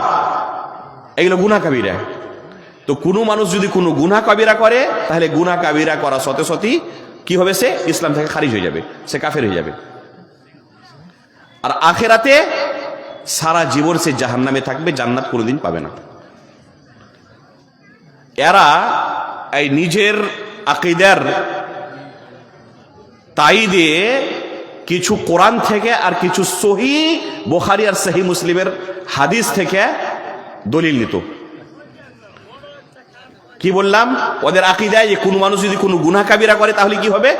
এগুলো গুনাহ কাবিরা। তো কোনো মানুষ যদি কোনো গুনাহ কাবিরা করে, তাহলে গুনাহ কাবিরা করা সতে সতই কি হবে? সে ইসলাম থেকে খারিজ হয়ে যাবে, সে কাফের হয়ে যাবে। আর আখেরাতে সারা জীবন সে জাহান্নামে থাকবে, জান্নাত কোনোদিন পাবে না। এরা এই নিজের আকীদার তাইদে কিছু কোরআন থেকে আর কিছু সহিহ বুখারী আর সহিহ মুসলিমের হাদিস থেকে দলিল নিত। কি বললাম? ওদের আকীদায় যে কোনো মানুষ যদি কোনো গুনাহ কাবিরা করে তাহলে কি হবে?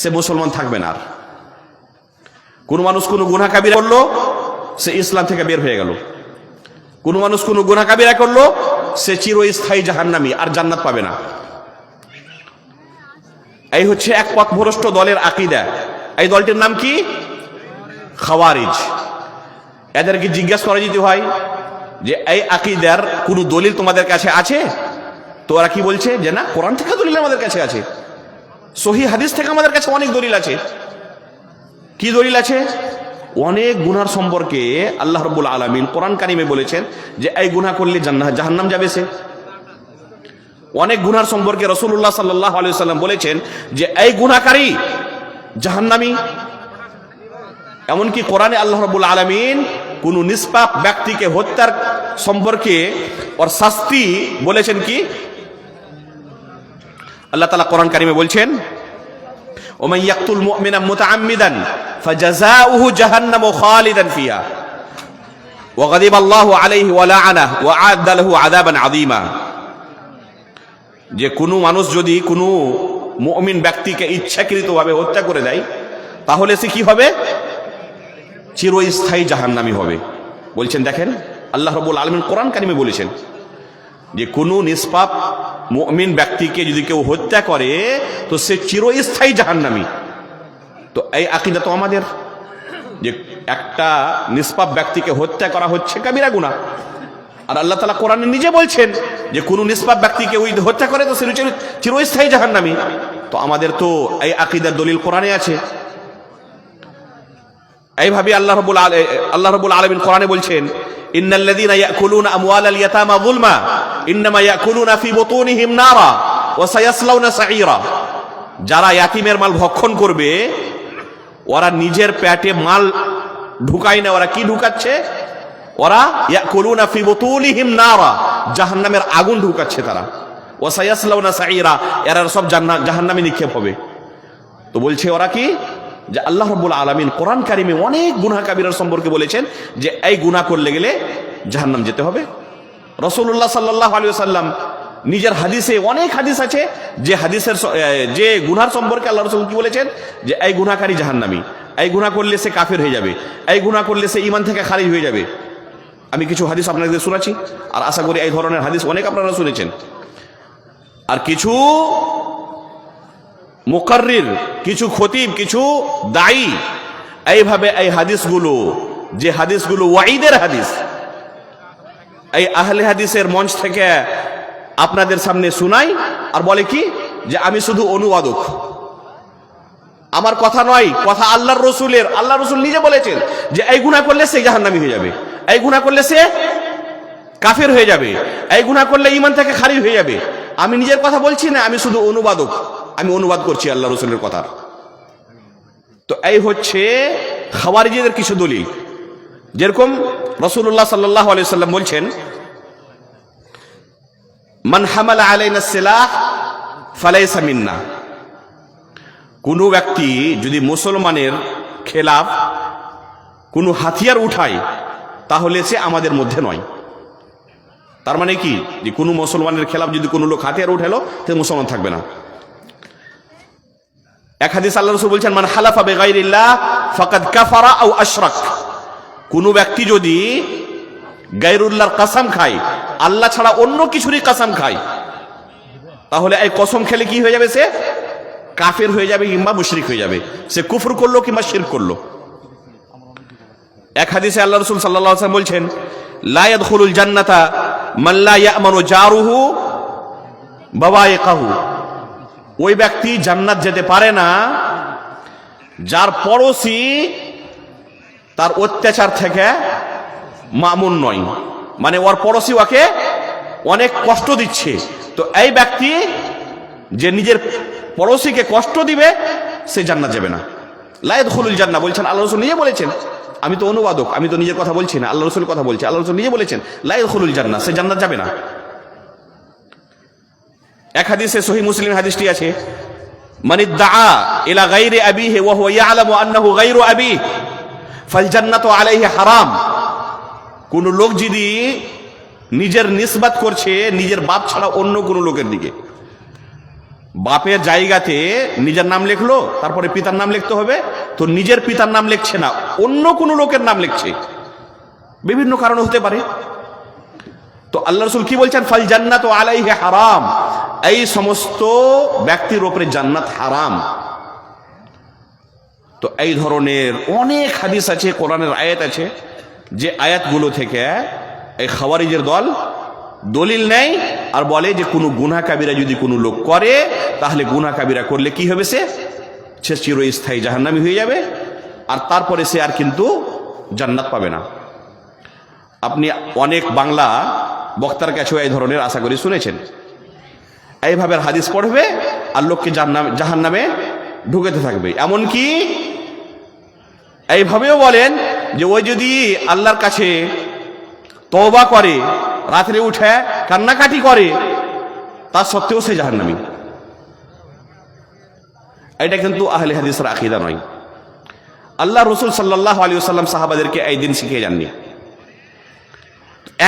সে মুসলমান থাকবে না। আর কোনো মানুষ কোনো গুনাহ কাবিরা করলো, সে ইসলাম থেকে বের হয়ে গেল। কোনো মানুষ কোনো গুনাহ কাবিরা করলো, সে চিরস্থায়ী জাহান্নামী, আর জান্নাত পাবে না। এই হচ্ছে এক পথভ্রষ্ট দলের আকীদা। এই দলটির নাম কি? খাওয়ারিজ। এদেরকে জিজ্ঞাসা করা যেতে হয় যে এই আকীদার কোনো দলিল তোমাদের কাছে আছে? তো ওরা কি বলছে? যে না, কোরআন থেকে দলিল আমাদের কাছে আছে, সহিহ হাদিস থেকে আমাদের কাছে অনেক দলিল আছে। কি দলিল আছে? অনেক গুনার সম্পর্কে আল্লাহ রাব্বুল আলামিন কোরআন কারিমে বলেছেন যে এই গুনাহ করলে জাহান্নাম যাবে সে। অনেক গুনার সম্পর্কে রাসূলুল্লাহ সাল্লাল্লাহু আলাইহি ওয়াসাল্লাম বলেছেন যে এই গুনাহকারী জাহান্নামী। এমনকি কোরআনে আল্লাহ রাব্বুল আলামিন কোন নিষ্পাপ ব্যক্তিকে হত্যার সম্পর্কে ওর শাস্তি বলেছেন কি? আল্লাহ তাআলা কোরআন কারিমে বলছেন, ওমান ইয়াকতুল মুমিনা মুতাআম্মিদান ফাজাযাউহু জাহান্নামু খালিদান ফিহা ওয়া গাদিবা আল্লাহু আলাইহি ওয়া লাআনাহু ওয়া আ'আদ্দা লাহু আযাবান আযীমা। যে কোনো মানুষ যদি কোনো মুমিন ব্যক্তিকে ইচ্ছাকৃতভাবে হত্যা করে দেয়, তাহলে সে কি হবে? চিরস্থায়ী জাহান্নামী হবে। বলছেন, দেখেন আল্লাহ রাব্বুল আলামিন কোরআন কারিমে বলেছেন যে কোনো নিষ্পাপ মুমিন ব্যক্তিকে যদি কেউ হত্যা করে তো সে চিরস্থায়ী জাহান্নামী। তো এই আকীদা তো আমাদের, যে একটা নিষ্পাপ ব্যক্তিকে হত্যা করা হচ্ছে কাবিরা গুনাহ। আর আল্লাহ তাআলা কোরআনে নিজে বলছেন যে কোনো নিষ্পাপ ব্যক্তিকে ওই হত্যা করে তো সে চিরস্থায়ী জাহান্নামী। তো আমাদের তো এই আকীদার দলিল কোরআনে আছে। এইভাবে আল্লাহ রাব্বুল আলামিন কোরআনে বলছেন, ইন্নাল্লাযীনা ইয়াকুলুনা আমওয়ালাল ইয়াতামা যুলমা ইন্নামা ইয়াকুলুনা ফি বুতুনিহিম নারা ওয়া সায়াসলাউনা সাঈরা। যারা ইয়াতীমের মাল ভক্ষণ করবে, ওরা নিজের পেটে মাল ঢুকায় না, ওরা কি ঢুকাচ্ছে? ওরা ইয়াকুলুনা ফি বুতুনিহিম নারা, জাহান্নামের আগুন ঢুকাচ্ছে তারা। ওয়া সায়াসলাউনা সাঈরা, এরা সব জাহান্নামে নিক্ষেপ হবে। তো বলছে ওরা কি? যে আল্লাহ রাব্বুল আলামিন কোরআন কারিমে অনেক গুনাহ কাবিরার সম্পর্কে বলেছেন যে এই গুনাহ করলে গেলে জাহান্নাম যেতে হবে। রাসূলুল্লাহ সাল্লাল্লাহু আলাইহি ওয়াসাল্লাম নিজের হাদিসে, অনেক হাদিস আছে যে হাদিসের যে গুনার সম্পর্কে আল্লাহ রাসূল কি বলেছেন যে এই গুনাহকারী জাহান্নামী, এই গুনাহ করলে সে কাফের হয়ে যাবে, এই গুনাহ করলে সে ঈমান থেকে খারিজ হয়ে যাবে। আমি কিছু হাদিস আপনাদের শোনাচ্ছি, আর আশা করি এই ধরনের হাদিস অনেক আপনারা শুনেছেন। আর কিছু মুকাররির, কিছু খতিব, কিছু দায়ী এইভাবে এই হাদিসগুলো, যে হাদিসগুলো ওয়াইদের হাদিস, এই আহলে হাদিসের মঞ্চ থেকে আপনাদের সামনে শোনাই, আর বলে কি যে আমি শুধু অনুবাদক, আমার কথা নয়, কথা আল্লাহর রসুলের। আল্লাহ রসুল নিজে বলেছেন যে এই গুনাহ করলে সে জাহান্নামী হয়ে যাবে, এই গুনাহ করলে সে কাফের হয়ে যাবে, এই গুনাহ করলে ঈমান থেকে খারিজ হয়ে যাবে। আমি নিজের কথা বলছি না, আমি শুধু অনুবাদক, আমি অনুবাদ করছি আল্লাহ রসুলের কথা। তো এই হচ্ছে খাওয়ারিজদের কিছু দলিল। যেরকম রাসূলুল্লাহ সাল্লাল্লাহু আলাইহি ওয়াসাল্লাম বলছেন, মান হামালা আলাইনা সিলাহ ফালাইসা মিন্না। কোন ব্যক্তি যদি মুসলমানের খেলাফ কোনো হাতিয়ার উঠায়, তাহলে সে আমাদের মধ্যে নয়। তার মানে কি? যে কোনো মুসলমানের খেলাফ যদি কোনো লোক হাতিয়ার উঠালো, সে মুসলমান থাকবে না। এক হাদিস আল্লাহ রাসূল বলছেন, মান হালাফা বিগাইরিল্লাহ ফাকাদ কাফারা আও আশরাক। কোন ব্যক্তি যদি গায়রুল্লাহর কসম খায়, আল্লাহ ছাড়া অন্য কিছুরই কসম খায়, তাহলে এই কসম খেলে কি হয়ে যাবে? সে কাফের হয়ে যাবে কিংবা মুশরিক হয়ে যাবে। সে কুফর করলো কিংবা শিরক করলো। এক হাদিসে আল্লাহ রাসূল সাল্লাল্লাহু আলাইহি ওয়াসাল্লাম বলছেন, লা ইয়াদখুলুল জান্নাতা মান লা ইয়ামানু জারুহু বাওয়াইকাহু। ওই ব্যক্তি জান্নাত যেতে পারে না যার পড়োশি তার অত্যাচার থেকে মামুন নয়, মানে ওর পড়োশি ওকে অনেক কষ্ট দিচ্ছে, তো এই ব্যক্তি যে নিজের পড়োশিকে কষ্ট দিবে সে জান্নাত যাবে না। লা ইয়াদখুলুল জান্নাহ বলছেন আল্লাহ রাসূল নিজে বলেছেন, আমি তো অনুবাদক, আমি তো নিজের কথা বলছি না, আল্লাহ রাসূলের কথা বলছি। আল্লাহ রাসূল নিজে বলেছেন লা ইয়াদখুলুল জান্নাহ, সে জান্নাত যাবে না। এক হাদিসে সহিহ মুসলিম হাদিসটি আছে, মান ইদ্দাআ ইলা গায়রি আবিহি ওয়া হুয়া ইয়ালামু আন্নাহু গায়রু আবিহি ফাল জান্নাতু আলাইহি হারাম। কোন লোক যদি নিজের নিসবত করছে নিজের বাপ ছাড়া অন্য কোন লোকের দিকে, বাপের জায়গাতে নিজের নাম লিখলো, তারপরে পিতার নাম লিখতে হবে, তো নিজের পিতার নাম লিখছে না, অন্য কোন লোকের নাম লিখছে, বিভিন্ন কারণ হতে পারে। তো আল্লাহ রাসূল কি বলছেন, ফাল জান্নাতু আলাইহি হারাম, এই সমস্ত ব্যক্তির উপরে জান্নাত হারাম। তো এই ধরনের অনেক হাদিস আছে, কোরআনের আয়াত আছে, যে আয়াতগুলো থেকে এই খাওয়ারিজের দল দলিল নেয় আর বলে যে কোনো গুনাহ কাবিরা যদি কোনো লোক করে তাহলে গুনাহ কাবিরা করলে কি হবে, সে চিরস্থায়ী জাহান্নামী হয়ে যাবে, আর তারপরে সে আর কিন্তু জান্নাত পাবে না। আপনি অনেক বাংলা বক্তার কাছেও এই ধরনের আশা করি শুনেছেন, এইভাবে হাদিস পড়বে আর লোককে জাহান্নামে ঢুকেতে থাকবে। এমনকি এইভাবেও বলেন যে ওই যদি আল্লাহর কাছে তওবা করে, রাত্রে উঠে কান্নাকাটি করে, তার সত্ত্বেও সে জাহান্নামী। এটা কিন্তু আহলে হাদিসের আকীদা নয়। আল্লাহ রাসূল সাল্লাল্লাহু আলাইহি ওয়াসাল্লাম সাহাবাদেরকে এই দিন শিখিয়ে যাননি।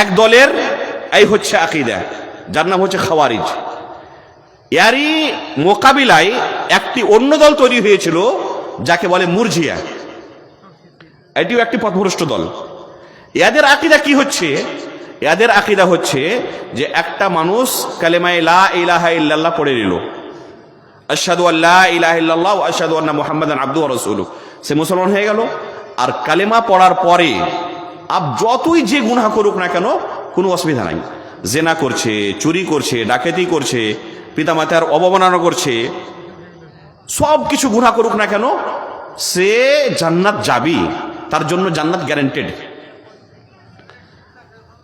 এক দলের এই হচ্ছে আকীদা, যার নাম হচ্ছে খাওয়ারিজ। এরই মোকাবিলায় একটি অন্য দল তৈরি হয়েছিল যাকে বলে মুরজিয়া। এটিও একটি পথভ্রষ্ট দল। এদের আকীদা কি হচ্ছে? এদের আকীদা হচ্ছে যে একটা মানুষ কালেমায়ে লা ইলাহা ইল্লাল্লাহ পড়ে নিল, আশহাদু আল্লা ইলাহা ইল্লাল্লাহ ওয়া আশহাদু আন্না মুহাম্মাদান আবদুহু ওয়া রাসূলুহু, সে মুসলমান হয়ে গেল। আর কালেমা পড়ার পরে আপ যতই যে গুনাহ করুক না কেন কোনো অসুবিধা নাই, জেনা করছে, চুরি করছে, ডাকাতি করছে, পিতামাতার অবমাননা করছে, সব কিছু গুনাহ করুক না কেন সে জান্নাত যাবে, তার জন্য জান্নাত গ্যারান্টেড।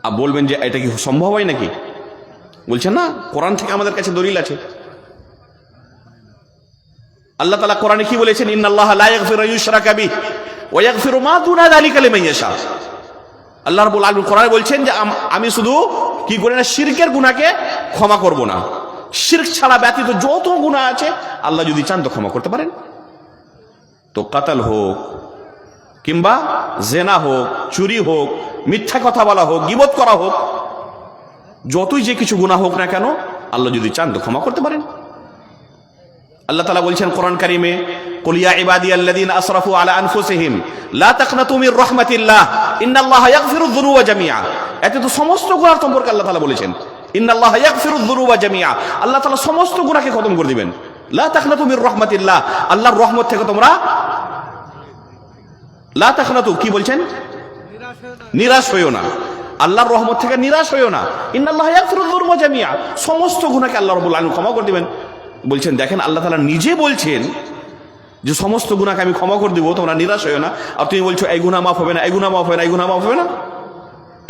আর বলবেন যে এটা কি সম্ভব হয় নাকি? বলছেন না, কোরআন থেকে আমাদের কাছে দলিল আছে। আল্লাহ তাআলা কোরআনে কি বলেছেন, ইন্নাল্লাহা লা ইয়াগফিরু আন ইউশরাকা বিহি ওয়া ইয়াগফিরু মা দুনা যালিকা লিমান ইয়াশা। আল্লাহ রাব্বুল আলামিন কোরআনে বলছেন যে আমি শুধু কি করি না, শিরকের গুনাহকে ক্ষমা করব না, শিরক ছাড়া ব্যতীত যত গুনাহ আছে আল্লাহ যদি চান তো ক্ষমা করতে পারেন। তো কাতাল হোক কিংবা জেনা হোক, চুরি হোক, মিথ্যা কথা বলা হোক, গীবত করা হোক, যতই যে কিছু গুনাহ হোক না কেন আল্লাহ যদি চান তো ক্ষমা করতে পারেন। আল্লাহ তাআলা বলছেন কোরআন কারীমে, কুল ইয়া ইবাদিয়াল্লাযীনা আসরাফু আলা আনফুসিহিম লা তাকনাতু মির রাহমাতিল্লাহ ইন্নাল্লাহা ইয়াগফিরুয যুনুবা জামিআ। এতে তো সমস্ত গুনাহ সম্পর্কে আল্লাহ তাআলা বলেছেন, ইন্নাল্লাহা ইয়াগফিরুয যুনুবা জামিআ, আল্লাহ তাআলা সমস্ত গুনাহকে খতম করে দিবেন। লা তাকনাতু মির রাহমাতিল্লাহ, আল্লাহর রহমত থেকে তোমরা লা তাকনাতু কি বলছেন, নিরাশ হইও না, আল্লাহর রহমত থেকে নিরাশ হইও না। ইন্নাল্লাহা ইয়াগফিরুয যুনুবা জামিআ, সমস্ত গুনাহকে আল্লাহ রাব্বুল আলামিন ক্ষমা করে দিবেন। বলছেন দেখেন আল্লাহ তাআলা নিজে বলছেন যে সমস্ত গুনাহকে আমি ক্ষমা করে দিব, তোমরা নিরাশ হইও না। আর তুমি বলছো এই গুনাহ মাফ হবে না, এই গুনাহ মাফ হবে না, এই গুনাহ মাফ হবে না,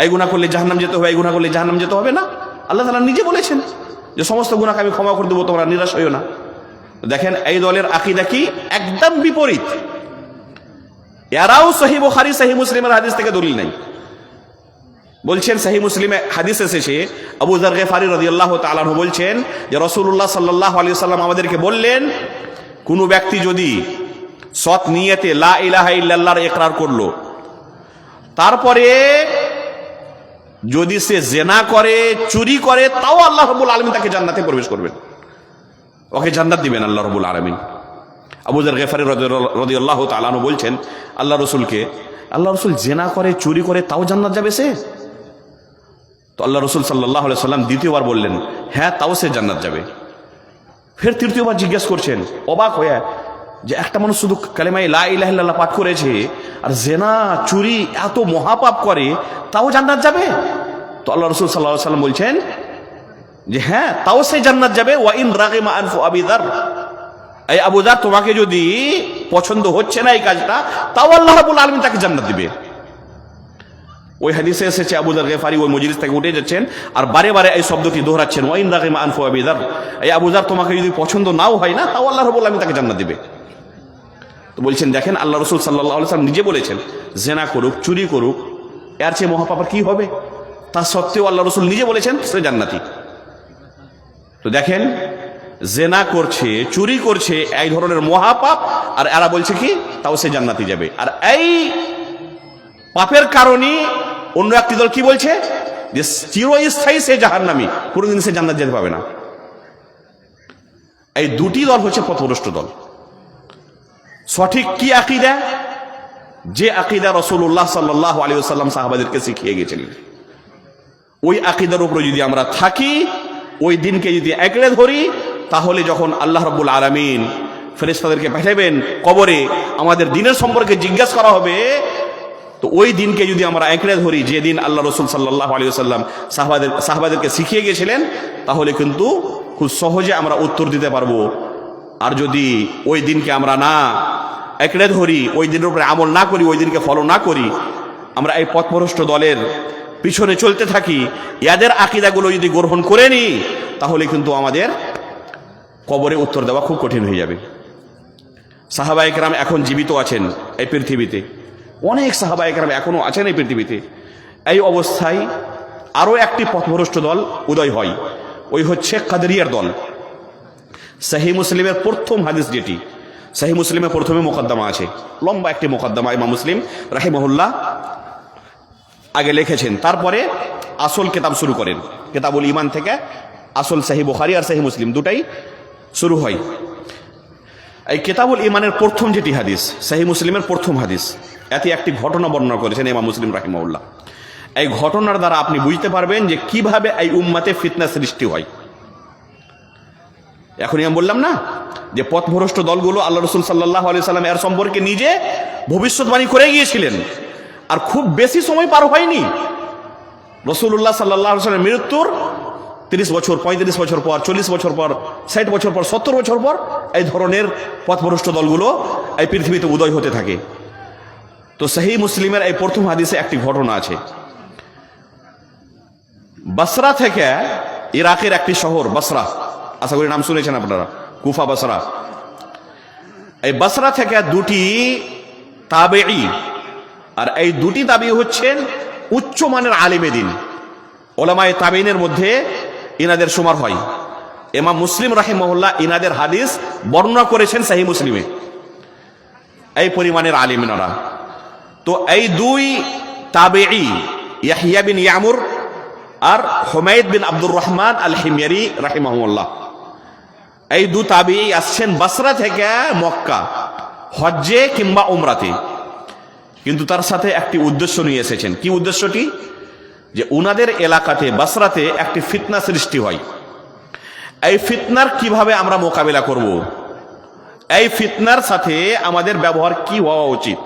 এই গুনাহ করলে জাহান্নাম যেতে হবে, এই গুনাহ করলে জাহান্নাম যেতে হবে না। আল্লাহ তাআলা নিজে বলেছেন যে সমস্ত গুনাহকে আমি ক্ষমা করে দেব, তোমরা নিরাশ হইও না। দেখেন এই দলের আকীদা কি একদম বিপরীত। এরাও সহিহ বুখারী সহিহ মুসলিমের হাদিস থেকে দলিল নাই। বলছেন সহিহ মুসলিমে হাদিস এসেছে, আবু যার গিফারী রাদিয়াল্লাহু তাআলা আনহু বলছেন যে রাসূলুল্লাহ সাল্লাল্লাহু আলাইহি ওয়াসাল্লাম আমাদেরকে বললেন, কোন ব্যক্তি যদি সৎ নিয়তে লা ইলাহা ইল্লাল্লাহর ইকরার করলো, তারপরে যদি সে জেনা করে, চুরি করে, তাও আল্লাহ রাব্বুল আলামিন তাকে জান্নাতে প্রবেশ করবেন, ওকে জান্নাত দিবেন আল্লাহ রাব্বুল আলামিন। আবু যার গিফারী রাদিয়াল্লাহু তাআলা আনহু বলছেন আল্লাহ রাসূলকে, আল্লাহ রাসূল জেনা করে, চুরি করে, তাও জান্নাত যাবে সে? তো আল্লাহ রাসূল সাল্লাল্লাহু আলাইহি ওয়াসাল্লাম দ্বিতীয়বার বললেন, হ্যাঁ তাও সে জান্নাত যাবে। ফের তৃতীয়বার জিজ্ঞেস করছেন অবাক হয়ে যে একটা মানুষ শুধু কালেমায়ে লা ইলাহা ইল্লাল্লাহ পাঠ করেছে আর জেনা চুরি এত মহাপাপ করে, তাও জান্নাত যাবে? তো আল্লাহ রাসূল সাল্লাল্লাহু আলাইহি ওয়াসাল্লাম বলছেন যে হ্যাঁ তাও সে জান্নাত যাবে। ওয়া ইন রাগিমা আনফু আবি যার, এই আবু যার তোমাকে যদি পছন্দ হচ্ছে না এই কাজটা, তাও আল্লাহ রাব্বুল আলামিন তাকে জান্নাত দিবে। ওই হাদিসে এসেছে আবু যার গিফারি ওই মজলিস থেকে উঠে যাচ্ছেন আর বারে বারে এই শব্দটি দোহরাচ্ছেন, ওয়াইন রাগিমা আনফু আবি যার, এই আবু যার তোমাকে যদি পছন্দ নাও হয় না, তাও আল্লাহ রাব্বুল আলামিন তাকে জান্নাত দিবে। তো বলছেন দেখেন আল্লাহ রাসূল সাল্লাল্লাহু আলাইহি ওয়াসাল্লাম নিজে বলেছেন জেনা করুক, চুরি করুক, এর চেয়ে মহাপাপ আর কি হবে? তা সত্ত্বেও আল্লাহ রাসূল নিজে বলেছেন সে জান্নাতি। তো দেখেন জেনা করছে, চুরি করছে, এই ধরনের মহাপাপ, আর এরা বলছে কি তাও সে জান্নাতি যাবে। আর এই পাপের কারণে অন্য একটি দল কি বলছে যে চিরস্থায়ী সে জাহান্নামী, কোনোদিন সে জান্নাত যেতে পাবে না। এই দুটি দল হচ্ছে পথভ্রষ্ট দল। সঠিক কি আকীদা? যে আকীদা রাসূলুল্লাহ সাল্লাল্লাহু আলাইহি ওয়াসাল্লাম সাহাবাদেরকে শিখিয়ে গেছিলেন, ওই আকীদার উপরে যদি আমরা থাকি, ওই দিনকে যদি একড়ে ধরি, তাহলে যখন আল্লাহ রাব্বুল আলামিন ফেরেশতাদেরকে পাঠাবেন কবরে আমাদের দিনের সম্পর্কে জিজ্ঞাসা করা হবে, তো ওই দিনকে যদি আমরা একড়ে ধরি, যে দিন আল্লাহ রাসূল সাল্লাল্লাহু আলাইহি ওয়াসাল্লাম সাহাবাদেরকে শিখিয়ে গেছিলেন, তাহলে কিন্তু খুব সহজে আমরা উত্তর দিতে পারবো। আর যদি ওই দিনকে আমরা না একড়ে ধরি, ওই দিনের উপরে আমল না করি, ওই দিনকে ফলো না করি, আমরা এই পথভ্রষ্ট দলের পিছনে চলতে থাকি, এদের আকীদাগুলো যদি গ্রহণ করে নিই, তাহলে কিন্তু আমাদের কবরে উত্তর দেওয়া খুব কঠিন হয়ে যাবে। সাহাবায়ে কেরাম এখন জীবিত আছেন এই পৃথিবীতে, অনেক সাহাবায়ে কেরাম এখনো আছেন এই পৃথিবীতে। এই অবস্থায় আরো একটি পথভ্রষ্ট দল উদয় হয়, ওই হচ্ছে কাদরিয়ার দল। সহিহ মুসলিমের প্রথম হাদিস, যেটি সহিহ মুসলিমের প্রথমে মোকদ্দমা আছে, লম্বা একটি মোকদ্দমা ইমাম মুসলিম রাহিমাহুল্লাহ আগে লিখেছেন, তারপরে আসল কিতাব শুরু করেন। কিতাবুল ঈমান থেকে আসল সহিহ বুখারী আর সহিহ মুসলিম দুটাই শুরু হয়। এই কিতাবুল ঈমানের প্রথম যেটি হাদিস, সহিহ মুসলিমের প্রথম হাদিস, এতে একটি ঘটনা বর্ণনা করেছেন ইমাম মুসলিম রাহিমাহুল্লাহ। এই ঘটনার দ্বারা আপনি বুঝতে পারবেন যে কিভাবে এই উম্মতে ফিতনা সৃষ্টি হয়। এখনই আমি বললাম না যে পথভ্রষ্ট দলগুলো আল্লাহ রাসূল সাল্লাল্লাহু আলাইহি সাল্লাম এর সম্পর্কে নিজে ভবিষ্যৎবাণী করে গিয়েছিলেন, আর খুব বেশি সময় পার হয়নি। রাসূলুল্লাহ সাল্লাল্লাহু আলাইহি সাল্লামের মৃত্যুর 30 বছর, 35 বছর পর, 40 বছর পর, 60 বছর পর, 70 বছর পর এই ধরনের পথভ্রষ্ট দলগুলো এই পৃথিবীতে উদয় হতে থাকে। তো সহিহ মুসলিমের এই প্রথম হাদিসে একটি ঘটনা আছে। বসরা থেকে, ইরাকের একটি শহর বসরা, আশা করি নাম শুনেছেন আপনারা, কুফা বসরা। এই বসরা থেকে দুটি তাবেঈ, আর এই দুটি তাবেঈ হচ্ছেন উচ্চমানের আলেমে দ্বীন, উলামায়ে তাবেঈনের মধ্যে ইনাদের সুমার হয়। ইমাম মুসলিম রাহিমাহুল্লাহ ইনাদের হাদিস বর্ণনা করেছেন সহিহ মুসলিমে, এই পরিমাণের আলেম ইনারা। তো এই দুই তাবেঈ ইয়াহইয়া বিন ইয়ামুর আর হুমায়দ বিন আব্দুর রহমান আল হিময়ারি রাহিমাহুল্লাহ, এই দু তাবেঈ আসছেন বসরা থেকে মক্কা হজ্জে কিংবা উমরাতে, কিন্তু তার সাথে একটি উদ্দেশ্য নিয়ে এসেছেন। কি উদ্দেশ্যটি? যে উনাদের এলাকাতে বসরাতে একটি ফিতনা সৃষ্টি হয়, এই ফিতনার কিভাবে আমরা মোকাবিলা করব, এই ফিতনার সাথে আমাদের ব্যবহার কি হওয়া উচিত,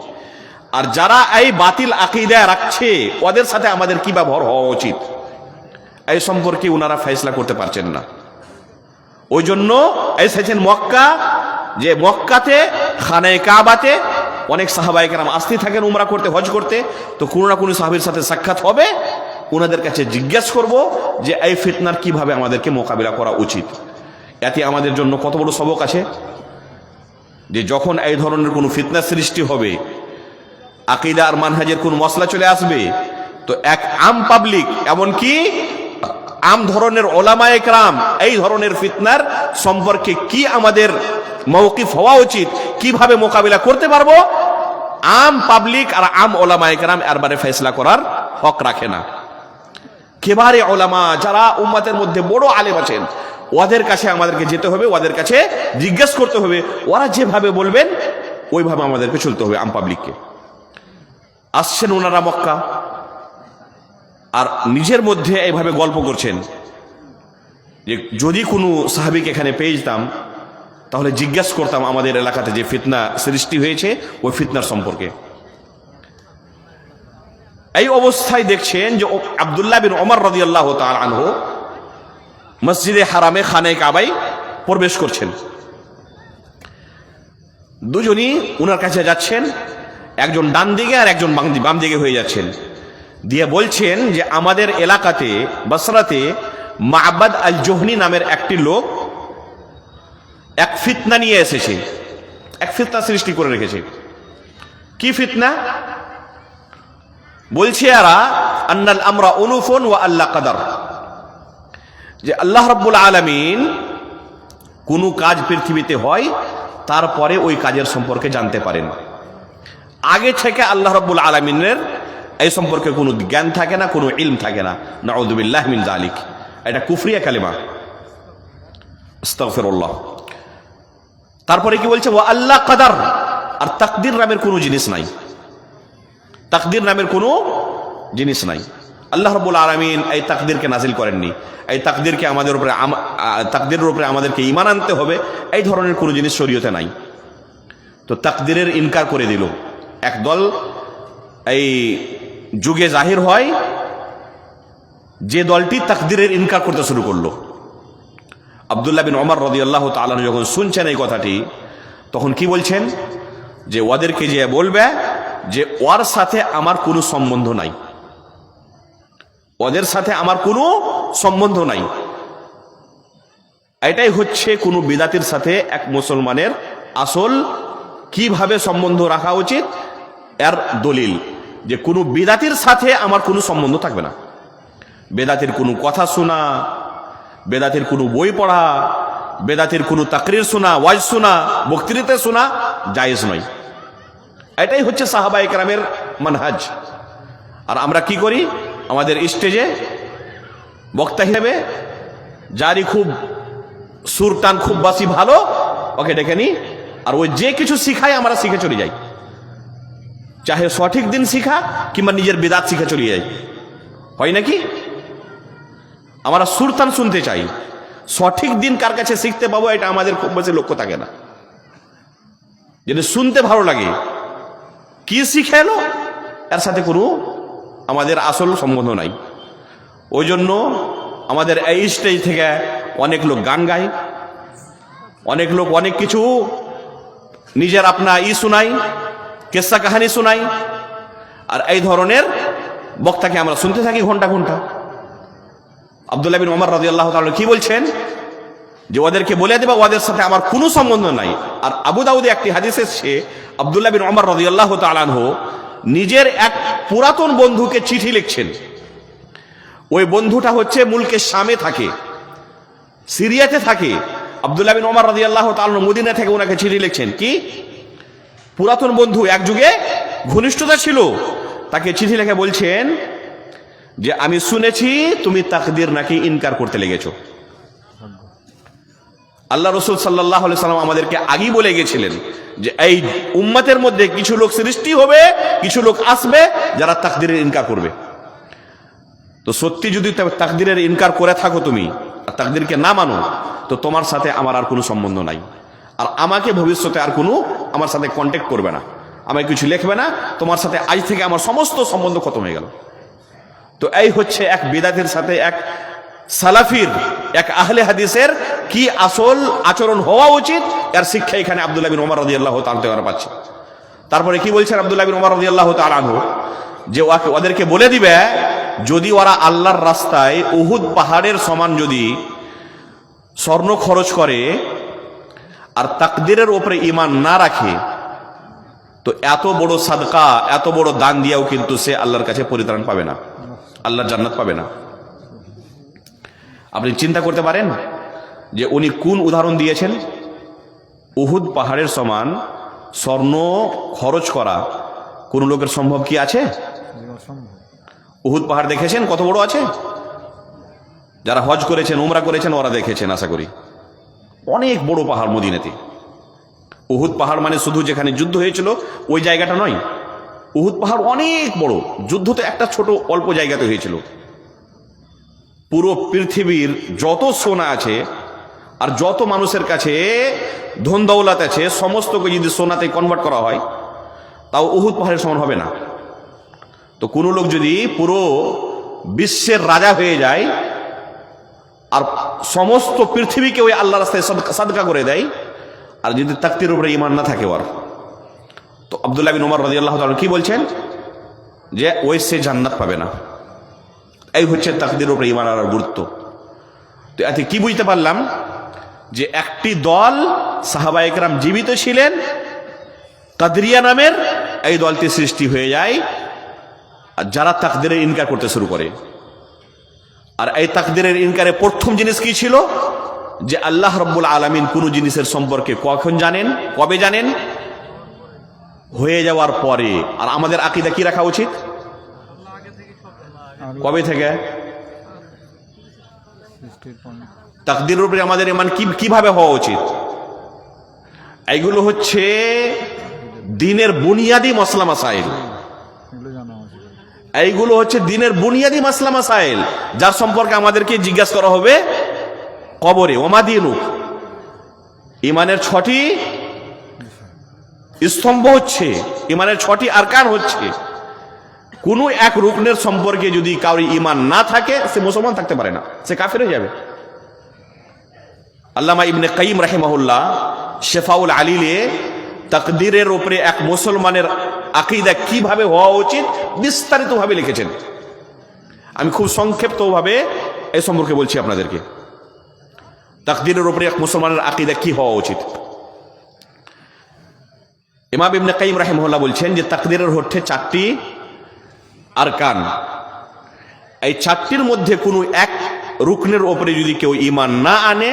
আর যারা এই বাতিল আকীদা রাখছে ওদের সাথে আমাদের কি ব্যবহার হওয়া উচিত, এই সম্পর্কে উনারা ফয়সালা করতে পারছেন না। ওই জন্য এসেছেন মক্কা, যে মক্কাতে খানায়ে কাবাতে অনেক সাহাবায়ে কেরাম আসতে থাকেন উমরা করতে, হজ করতে। তো কোনো না কোনো সাহাবীর সাথে সাক্ষাৎ হবে, ওনাদের কাছে জিজ্ঞাসা করব যে এই ফিতনার কিভাবে আমাদেরকে মোকাবিলা করা উচিত। এতে আমাদের জন্য কত বড় সবক আছে, যে যখন এই ধরনের কোনো ফিতনা সৃষ্টি হবে, আকীদা আর মানহাজের কোন মসলা চলে আসবে, তো এক আম পাবলিক, এমনকি আম ধরনের ওলামায়ে কেরাম এই ধরনের ফিতনার সম্পর্কে কি আমাদের মওকিফ হওয়া উচিত, কিভাবে মোকাবিলা করতে পারবো, আম পাবলিক আর আম ওলামায়ে কেরাম এর বারে ফয়সালা করার হক রাখে না। কেবারে ওলামা যারা উম্মতের মধ্যে বড় আলেম আছেন, ওদের কাছে আমাদেরকে যেতে হবে, ওদের কাছে জিজ্ঞেস করতে হবে, ওরা যেভাবে বলবেন ওইভাবে আমাদেরকে চলতে হবে। আম পাবলিককে আসছেন ওনারা মক্কা, আর নিজের মধ্যে এইভাবে গল্প করছেন যে যদি কোনো সাহাবীকে এখানে পেয়ে যেতাম, তাহলে জিজ্ঞাসা করতাম আমাদের এলাকাতে যে ফিতনা সৃষ্টি হয়েছে ওই ফিতনার সম্পর্কে। এই অবস্থায় দেখছেন যে আব্দুল্লাহ বিন ওমর রাদিয়াল্লাহু তাআলা আনহু মসজিদে হারামে খানায়ে কাবায় প্রবেশ করছেন। দুজনই উনার কাছে যাচ্ছেন, একজন ডান দিকে আর একজন বাম দিকে হয়ে যাচ্ছেন, দিয়ে বলছেন যে আমাদের এলাকাতে বসরাতে মা'বাদ আল জোহনি নামের একটি লোক এক ফিতনা নিয়ে এসেছে, এক ফিতনা সৃষ্টি করে রেখেছে। কি ফিতনা? বলছে এরা আন্নাল আমরা উনুফুন ওয়া আল্লাহ কাদার, যে আল্লাহ রাব্বুল আলামিন কোন কাজ পৃথিবীতে হয় তারপরে ওই কাজের সম্পর্কে জানতে পারেন, আগে থেকে আল্লাহ রাব্বুল আলামিনের এই সম্পর্কে কোনো জ্ঞান থাকে না, কোনো ইলম থাকে না। নাউযু বিল্লাহি মিন যালিক, এটা কুফরিয়া কালিমা, আস্তাগফিরুল্লাহ। তারপরে কি বলছে? ওয়া আল্লাহ কাদার, আর তাকদির নামের কোনো জিনিস নাই, তাকদির নামের কোনো জিনিস নাই। আল্লাহ রাব্বুল আলামিন এই তাকদিরকে নাজিল করেননি, এই তাকদিরকে আমাদের উপরে তাকদিরের উপরে আমাদেরকে ঈমান আনতে হবে, এই ধরনের কোনো জিনিস শরীয়তে নাই। তো তাকদিরের ইনকার করে দিল একদল। এই যুগে জাহির হয় যে দলটি তাকদিরের ইনকার করতে শুরু করলো। আব্দুল্লাহ বিন ওমর রাদিয়াল্লাহু তাআলা যখন শুনছেন এই কথাটি, তখন কি বলছেন? যে ওদেরকে যে বলবে যে ওর সাথে আমার কোনো সম্বন্ধ নাই, ওদের সাথে আমার কোনো সম্বন্ধ নাই। এটাই হচ্ছে কোনো বিদাতির সাথে এক মুসলমানের আসল কিভাবে সম্বন্ধ রাখা উচিত এর দলিল, যে কোনো বিদাতির সাথে আমার কোনো সম্বন্ধ থাকবে না। বেদাতির কোনো কথা শোনা, বেদাতির কোনো বই পড়া, বেদাতির কোনো তাকরির শোনা, ওয়াজ শোনা, বক্তৃতা শোনা জায়েজ নয়। এটাই হচ্ছে সাহাবা ইকরামের মানহাজ। আর আমরা কি করি? আমাদের স্টেজে বক্তা হিসেবে যারই খুব সুরটান খুব বাসি ভালো, ওকে ডেকে নি, আর ওই যে কিছু শিখায় আমরা শিখে চলে যাই, চাহে সঠিক দিন শিখা কিংবা নিজের বিদাত শিখে চলে যাই। হয় নাকি? আমরা সুরতান শুনতে চাই, সঠিক দিন কার কাছে শিখতে পাবো এটা আমাদের খুব বেশি লক্ষ্য থাকে না। যদি শুনতে ভালো লাগে, কি শিখে এলো এর সাথে কোনো আমাদের আসল সম্বন্ধ নাই। ওই জন্য আমাদের এই স্টেজ থেকে অনেক লোক গান গায়, অনেক লোক অনেক কিছু নিজের আপনার শোনাই, কেসা কাহানি শোনাই, আর এই ধরনের বক্তাকে আমরা শুনতে থাকি ঘন্টা ঘন্টা। আব্দুল্লাহ বিন ওমর রাদিয়াল্লাহু তাআলা কি বলছেন? যে ওদেরকে বলে দেবা ওদের সাথে আমার কোনো সম্বন্ধ নাই। আর আবু দাউদে একটি হাদিস এসেছে, আব্দুল্লাহ বিন ওমর রাদিয়াল্লাহু তাআলা আনহু নিজের এক পুরাতন বন্ধুকে চিঠি লিখছেন। ওই বন্ধুটা হচ্ছে মুলকে শামে থাকে, সিরিয়াতে থাকে। আব্দুল্লাহ বিন ওমর রাদিয়াল্লাহু তাআলা মদিনা থেকে ওনাকে চিঠি লিখছেন। কি পুরাতন বন্ধু, এক যুগে ঘনিষ্ঠতা ছিল, তাকে চিঠি লিখে বলছেন যে আমি শুনেছি তুমি তাকদীর নাকি ইনকার করতে লেগেছো। আল্লাহ রাসূল সাল্লাল্লাহু আলাইহি সাল্লাম আমাদেরকে আগেই বলে গেছিলেন যে এই উম্মতের মধ্যে কিছু লোক সৃষ্টি হবে, কিছু লোক আসবে যারা তাকদীরের ইনকার করবে। তো সত্যি যদি তাকদীরের ইনকার করে থাকো তুমি, আর তাকদীরকে না মানো, তো তোমার সাথে আমার আর কোনো সম্বন্ধ নাই, আর আমাকে ভবিষ্যতে আর কোনো আমার সাথে কন্ট্যাক্ট করবে না, আমাকে কিছু লিখবে না, তোমার সাথে আজ থেকে আমার সমস্ত সম্বন্ধ খতম হয়ে গেল। তো এই হচ্ছে এক বিদাতের সাথে এক সালাফির, এক আহলে হাদিসের কি আসল আচরণ হওয়া উচিত, এর শিক্ষা এখানে আব্দুল্লাহ বিন ওমর রাদিয়াল্লাহু তাআলা থেকে পাচ্ছে। তারপরে কি বলছেন আব্দুল্লাহ বিন ওমর রাদিয়াল্লাহু তাআলা আনহু? যে ওদেরকে বলে দিবে যদি ওরা আল্লাহর রাস্তায় উহুদ পাহাড়ের সমান যদি স্বর্ণ খরচ করে আর তাকদীরের উপরে ঈমান না রাখে, তো এত বড় সাদকা, এত বড় দান দিয়েও কিন্তু সে আল্লাহর কাছে পরিত্রাণ পাবে না, আল্লাহর জান্নাত পাবে না। আপনি চিন্তা করতে পারেন যে উনি কোন উদাহরণ দিয়েছেন? উহুদ পাহাড়ের সমান স্বর্ণ খরচ করা কোন লোকের সম্ভব কি আছে? উহুদ পাহাড় দেখেছেন কত বড় আছে? যারা হজ করেছেন, উমরা করেছেন, ওরা দেখেছেন আশা করি। অনেক বড় পাহাড় মদিনাতে। উহুদ পাহাড় মানে শুধু যেখানে যুদ্ধ হয়েছিল ওই জায়গাটা নয়, উহুদ পাহাড় অনেক বড়। যুদ্ধ তো একটা ছোট অল্প জায়গাতে হয়েছিল। পুরো পৃথিবীর যত সোনা আছে আর যত মানুষের কাছে ধন দৌলত আছে, সমস্তকে যদি সোনাতে কনভার্ট করা হয় তাও উহুদ পাহাড়ের সমান হবে না। তো কোনো লোক যদি পুরো বিশ্বের রাজা হয়ে যায় আর সমস্ত পৃথিবীকে ওই আল্লাহর রাস্তায় সাদকা করে দেয়, আর যদি তাকদীরের উপরে ঈমান না থাকে ওর, তো আব্দুল্লাহ বিন ওমর রাদিয়াল্লাহু তাআলা কি বলছেন যে ওই সে জান্নাত পাবে না। এই হচ্ছে তাকদীরের উপরে ঈমান আনার গুরুত্ব। তো এতে কি বুঝতে পারলাম যে একটি দল সাহাবায়ে কেরাম জীবিত ছিলেন, কাদরিয়া নামের এই দলটি সৃষ্টি হয়ে যায় আর যারা তাকদীরের ইনকার করতে শুরু করে। আর এই তাকদীরের ইনকারে প্রথম জিনিস কি ছিল, যে আল্লাহ রাব্বুল আলামিন কোন জিনিসের সম্পর্কে কখন জানেন, কবে জানেন, হয়ে যাওয়ার পরে। আর আমাদের আকীদা কি রাখা উচিত, কবে থেকে? তাকদীরের উপরে আমাদের ঈমান কিভাবে হওয়া উচিত? এইগুলো হচ্ছে দ্বীনের বুনিয়াদি মাসলা মাসাইল। এইগুলো হচ্ছে দ্বীনের বুনিয়াদি মাসলা মাসাইল, যার সম্পর্কে আমাদেরকে জিজ্ঞাসা করা হবে কবরে। ওমা দীনুক, ঈমানের 6টি স্তম্ভ হচ্ছে, ঈমানের 6টি আরকান হচ্ছে। কোন এক রুকনের সম্পর্কে যদি কারো ঈমান না থাকে, সে মুসলমান থাকতে পারে না, সে কাফের হয়ে যাবে। আল্লামা ইবনে কাইয়িম রাহিমাহুল্লাহ শিফাউল আলিলে তাকদীরের উপরে এক মুসলমানের আকীদা কিভাবে হওয়া উচিত বিস্তারিতভাবে লিখেছেন। আমি খুব সংক্ষিপ্তভাবে এই সম্পর্কে বলছি আপনাদেরকে, তাকদীরের উপরে এক মুসলমানের আকীদা কি হওয়া উচিত। ইমাম ইবনে কাইয়িম রাহিমাহুল্লাহ বলছেন যে তাকদীরের হচ্ছে 4টি আরকান। এই 4টির মধ্যে কোনো এক রুকনের উপরে যদি কেউ ঈমান না আনে,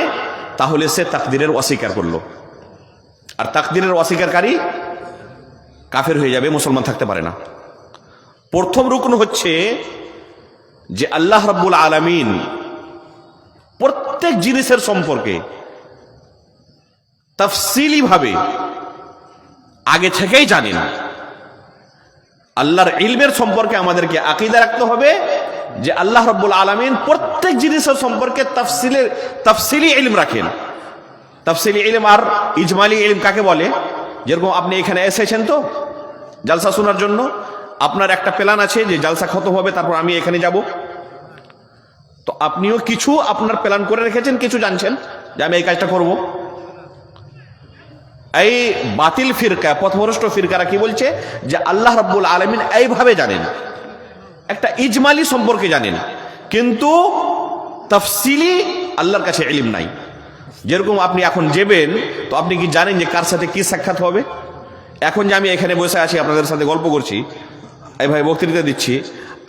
তাহলে সে তাকদীরের অস্বীকার করলো। আর তাকদীরের অস্বীকারী কাফের হয়ে যাবে, মুসলমান থাকতে পারে না। প্রথম রুকন হচ্ছে যে আল্লাহ রাব্বুল আলামিন প্রত্যেক জিনিসের সম্পর্কে তাফসিলি ভাবে আগে থেকেই জানেন। আল্লাহর ইলমের সম্পর্কে আমাদেরকে আকীদা রাখতে হবে যে আল্লাহ রাব্বুল আলামিন প্রত্যেক জিনিসের সম্পর্কে তাফসিলি ইলম রাখেন। তাফসিলি ইলম আর ইজমালি ইলম কাকে বলে? যেরকম আপনি এখানে এসেছেন তো জালসা শোনার জন্য, আপনার একটা প্ল্যান আছে যে জালসা খতম হবে তারপর আমি এখানে যাব। তো আপনিও কিছু আপনার প্ল্যান করে রেখেছেন, কিছু জানছেন যে আমি এই কাজটা করব। এই বাতিল ফিরকা, পথভ্রষ্ট ফিরকারা কি বলছে যে আল্লাহ রাব্বুল আলামিন এইভাবে জানেন, একটা ইজমালি সম্পর্কে জানেন, কিন্তু তাফসিলি আল্লাহর কাছে ইলম নাই। যেরকম আপনি এখন যাবেন, তো আপনি কি জানেন যে কার সাথে কি সাক্ষাৎ হবে? এখন যে আমি এখানে বসে আছি আপনাদের সাথে গল্প করছি, এইভাবে বক্তৃতা দিচ্ছি,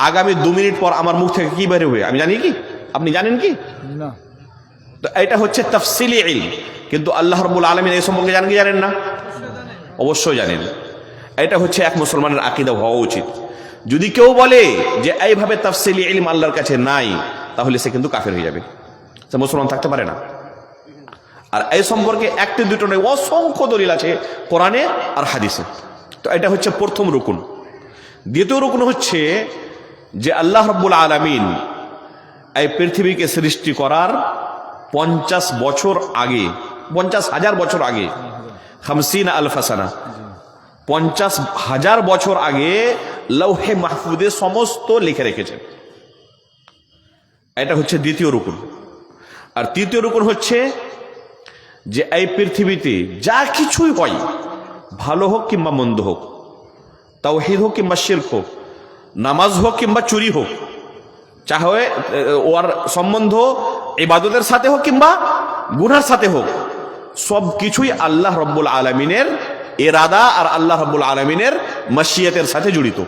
আগামী 2 মিনিট পর আমার মুখ থেকে কি বের হবে আমি জানি কি? আপনি জানেন কি? না। তো এটা হচ্ছে তাফসিলি ইলম। কিন্তু আল্লাহ রাব্বুল আলামিন এই সম্পর্কে জানেন কি জানেন না? অবশ্যই জানেন। এটা হচ্ছে এক মুসলমানের আকীদা হওয়া উচিত। যদি কেউ বলে যে এইভাবে তাফসিলি ইলম আল্লাহর কাছে নাই, তাহলে সে কিন্তু কাফের হয়ে যাবে, সে মুসলমান থাকতে পারে না। আর এই সম্পর্কে একটি দুটো নয়, অসংখ্য দলিল আছে কোরআনে আর হাদিসে। তো এটা হচ্ছে প্রথম রুকুন। দ্বিতীয় রুকুন হচ্ছে যে আল্লাহ রাব্বুল আলামিন এই পৃথিবীকে সৃষ্টি করার 50 বছর আগে, 50,000 বছর আগে, 50 আলফ সানা, 50,000 বছর আগে লৌহে মাহফুজে সমস্ত লিখে রেখেছেন। এটা হচ্ছে দ্বিতীয় রুকুন। আর তৃতীয় রুকুন হচ্ছে যে এই পৃথিবীতে যা কিছুই হয়, ভালো হোক কিংবা মন্দ হোক, তাওহীদ হোক কিংবা শিরক হোক, নামাজ হোক কিংবা চুরি হোক, চাহে ওর সম্বন্ধ ইবাদতের সাথে হোক কিংবা গুনার সাথে হোক, সব কিছুই আল্লাহ রাব্বুল আলামিনের ইরাদা আর আল্লাহ রাব্বুল আলামিনের মাশিয়াতের সাথে জড়িত।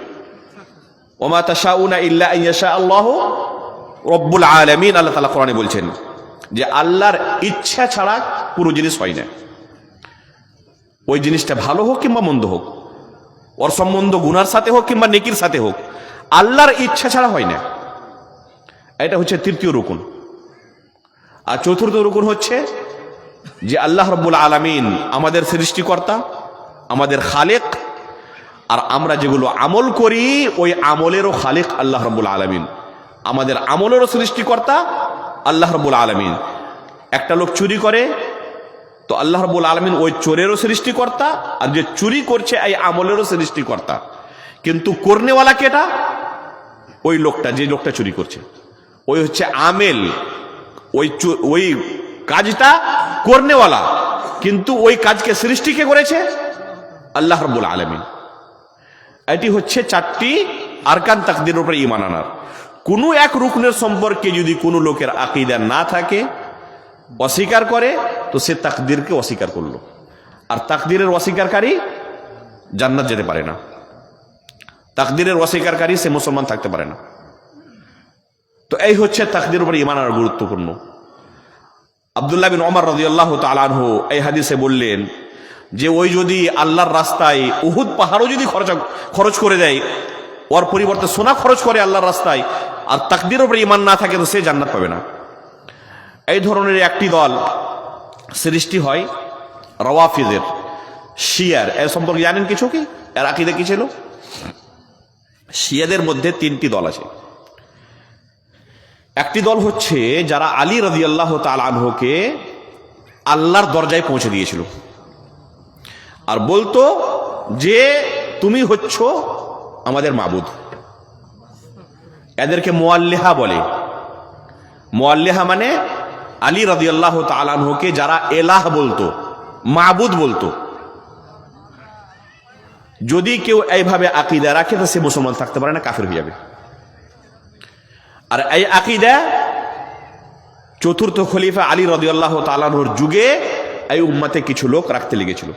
ওমা তাশাউনা ইল্লা আন ইয়াশা আল্লাহু রাব্বুল আলামিন, আল্লাহ তাআলা কোরআনে বলছেন যে আল্লাহর ইচ্ছা ছাড়া পুরো জিনিস হয় না। ওই জিনিসটা ভালো হোক কিংবা মন্দ হোক, ওর সম্বন্ধ গুনার সাথে হোক কিংবা নেকির সাথে হোক, আল্লাহর ইচ্ছা ছাড়া হয় না। এটা হচ্ছে তৃতীয় রুকুন। আর চতুর্থ রুকুন হচ্ছে যে আল্লাহ রাব্বুল আলামিন আমাদের সৃষ্টিকর্তা, আমাদের খালেক, আর আমরা যেগুলো আমল করি ওই আমলেরও খালেক আল্লাহ রাব্বুল আলামিন, আমাদের আমলেরও সৃষ্টিকর্তা আল্লাহ রাব্বুল আলামিন। একটা লোক চুরি করে তো আল্লাহ রাব্বুল আলামিন ওই চোরেরও সৃষ্টিকর্তা, আর যে চুরি করছে এই আমলেরও সৃষ্টিকর্তা। কিন্তু করনেওয়ালা কেটা? ওই লোকটা, যে লোকটা চুরি করছে, ওই হচ্ছে আমেল, ওই কাজটা করনেওয়ালা। কিন্তু ওই কাজকে সৃষ্টি কে করেছে? আল্লাহ রাব্বুল আলামিন। এটি হচ্ছে 4টি আরকান তাকদীরের উপরে ঈমান আনার। কোনো এক রুকনের সম্পর্কে যদি কোনো লোকের আকীদা না থাকে, অস্বীকার করে, তো সে তাকদীরকে অস্বীকার করলো। আর তাকদীরের অস্বীকারী জান্নাত যেতে পারে না। তাকদীরের অস্বীকারী সে মুসলমান থাকতে পারে না। তো এই হচ্ছে তাকদীরের উপরে ঈমান আনার গুরুত্বপূর্ণ। আব্দুল্লাহ বিন ওমর রাদিয়াল্লাহু তাআলা আনহু এই হাদিসে বললেন যে ওই যদি আল্লাহর রাস্তায় উহুদ পাহাড়ও যদি খরচ করে দেয়, ওর পরিবর্তে সোনা খরচ করে আল্লাহর রাস্তায়, আর তাকদীরের উপরে ঈমান না থাকে, তো সে জান্নাত পাবে না। এই ধরনের একটি দল সৃষ্টি হয় রাওয়াফিজের, শিয়ার। এর সম্পর্কে জানেন কিছু কি? এর আকীদা কি ছিল? শিয়াদের মধ্যে 3টি দল আছে। একটি দল হচ্ছে যারা আলী রাদিয়াল্লাহু তাআলা আনহুকে আল্লাহর দরজায় পৌঁছে দিয়েছিল, আর বলতো যে তুমি হচ্ছ আমাদের মাবুদ। এদেরকে মুআল্লিহা বলে। মুআল্লিহা মানে আলী রাদিয়াল্লাহু তাআলা আনহুকে যারা এলাহ বলতো, মাবুদ বলতো। যদি কেউ এইভাবে আকীদা রাখে, তো সে মুসলমান থাকতে পারে না, কাফের হয়ে যাবে। আর এই আকীদা 4র্থ খলিফা আলী রাদিয়াল্লাহু তাআলা আনহুর যুগে এই উম্মতে কিছু লোক রাখতে লেগেছিল।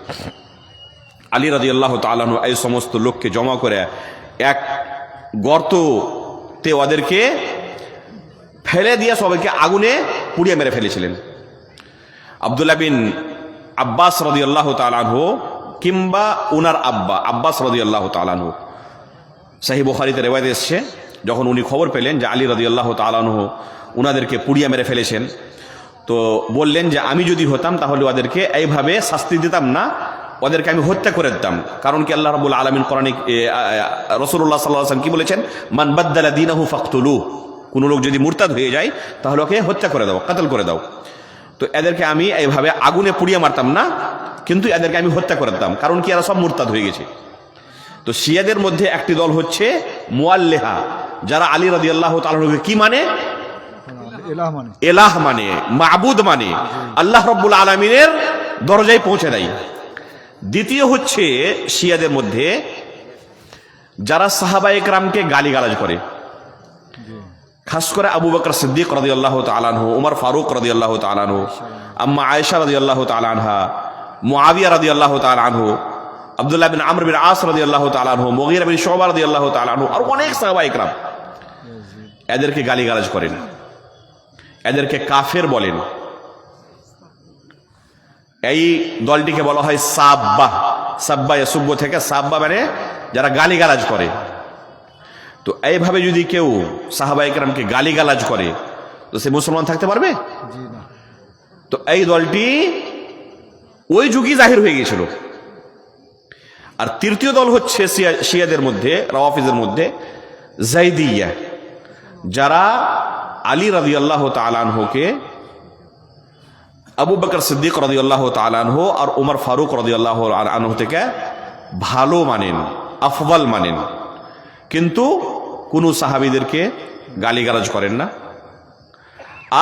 আলী রাদিয়াল্লাহু তাআলা আনহু এই সমস্ত লোককে জমা করে এক গর্ততে ওদেরকে ফেলে দিয়ে সবাইকে আগুনে পুড়িয়ে মেরে ফেলেছিলেন। আব্দুল্লাহ বিন আব্বাস রাদিয়াল্লাহু তাআলা আনহু কিংবা উনার আব্বা আব্বাস রাদিয়াল্লাহু তাআলা আনহু, সহিহ বুখারীতে রিওয়ায়াত এসেছে, যখন উনি খবর পেলেন যে আলী রাদিয়াল্লাহু তাআলা আনহু উনাদেরকে পুড়িয়ে মেরে ফেলেছেন, তো বললেন যে আমি যদি হতাম তাহলে ওদেরকে এইভাবে শাস্তি দিতাম না, ওদেরকে আমি হত্যা করে দিতাম। কারণ কি আল্লাহ রাব্বুল আলামিন কোরআনে রাসূলুল্লাহ সাল্লাল্লাহু আলাইহি ওয়াসাল্লাম কি বলেছেন? মান বাদদালা দীনাহু ফাকতুলু। কোন লোক যদি মুরতাদ হয়ে যায় তাহলে ওকে হত্যা করে দাও, কতল করে দাও। তো এদেরকে আমি এইভাবে আগুনে পুড়িয়ে মারতাম না, কিন্তু এদেরকে আমি হত্যা করে দিতাম। কারণ কি এরা সব মুরতাদ হয়ে গেছে। তো শিয়াদের মধ্যে একটি দল হচ্ছে মুআল্লিহা, যারা আলী রাদিয়াল্লাহু তাআলা আনহুকে কি মানে? এলাহ মানে, মাবুদ মানে, আল্লাহ রাব্বুল আলামিনের দরজায় পৌঁছে দেয়। দ্বিতীয় হচ্ছে শিয়াদের মধ্যে যারা সাহাবায়ে কেরামকে গালিগালাজ করে, খাস করে আবু বকর সিদ্দিক রাদিয়াল্লাহু তাআলা আনহু, উমর ফারুক রাদিয়াল্লাহু তাআলা আনহু, আম্মা আয়েশা রাদিয়াল্লাহু তাআলা আনহা, মুআবিয়া রাদিয়াল্লাহু তাআলা আনহু, আব্দুল্লাহ বিন আমর বিন আস রাদিয়াল্লাহু তাআলা আনহু, মুগীরা বিন শুবা রাদিয়াল্লাহু তাআলা আনহু, আর অনেক সাহাবায়ে কেরাম এদেরকে গালিগালাজ করেন, এদেরকে কাফের বলেন। এই দলটিকে বলা হয় সাব্বা। সাব্বা ইয়াসুব্ব থেকে সাব্বা মানে যারা গালিগালাজ করে। তো এইভাবে যদি কেউ সাহাবায়ে কেরামকে গালিগালাজ করে, তো সে মুসলমান থাকতে পারবে? তো এই দলটি ওই যুগই জাহির হয়ে গিয়েছিল। আর তৃতীয় দল হচ্ছে শিয়াদের মধ্যে, রাওয়াফিজের মধ্যে যায়দিয়া, যারা আলী রাদিয়াল্লাহু তাআলা আনহুকে আবু বকর সিদ্দিক রাদিয়াল্লাহু তাআলা আনহু আর উমর ফারুক রাদিয়াল্লাহু আনহু থেকে ভালো মানেন, আফদল মানেন, কিন্তু কোন সাহাবীদেরকে গালিগালাজ করেন না।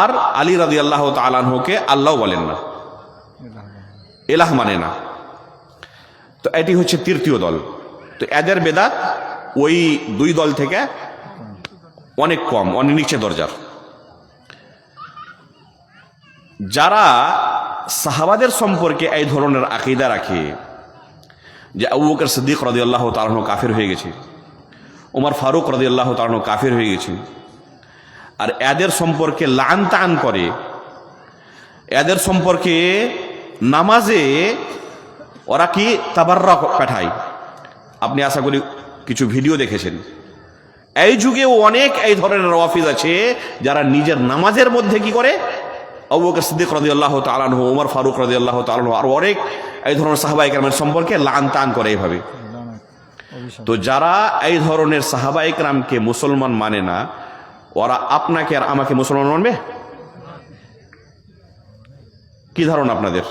আর আলী রাদিয়াল্লাহু তাআলা আনহুকে আল্লাহ বলেন না, ইলাহ মানে না। তো এটি হচ্ছে তৃতীয় দল। তো এদের বেদাত ওই 2 দল থেকে অনেক কম, অনেক নিচে দরজার। যারা সাহাবাদের সম্পর্কে এই ধরনের আকীদা রাখে যে আবু বকর সিদ্দিক রাদিয়াল্লাহু তাআলা আনহু কাফির হয়ে গেছে, উমর ফারুক রাদিয়াল্লাহু তাআলা আনহু কাফির হয়ে গেছে, আর এদের সম্পর্কে লান তান করে, এদের সম্পর্কে নামাজে ওরা কি তাবাররুক পাঠায়। আপনি আশা করি কিছু ভিডিও দেখেছেন। এই যুগেও অনেক এই ধরনের রাওয়াফিজ আছে যারা নিজের নামাজের মধ্যে কি করে, আবু বকর সিদ্দিক রাদিয়াল্লাহু তাআলা আনহু, উমর ফারুক রাদিয়াল্লাহু তাআলা আনহু আর অনেক এই ধরনের সাহাবায়ে কেরামের সম্পর্কে লান তান করে এইভাবে। তো যারা এই ধরনের সাহাবায়ে কেরামকে মুসলমান মানে না, ওরা আপনাকে আর আমাকে মুসলমান মানবে? কি ধারণা আপনাদের?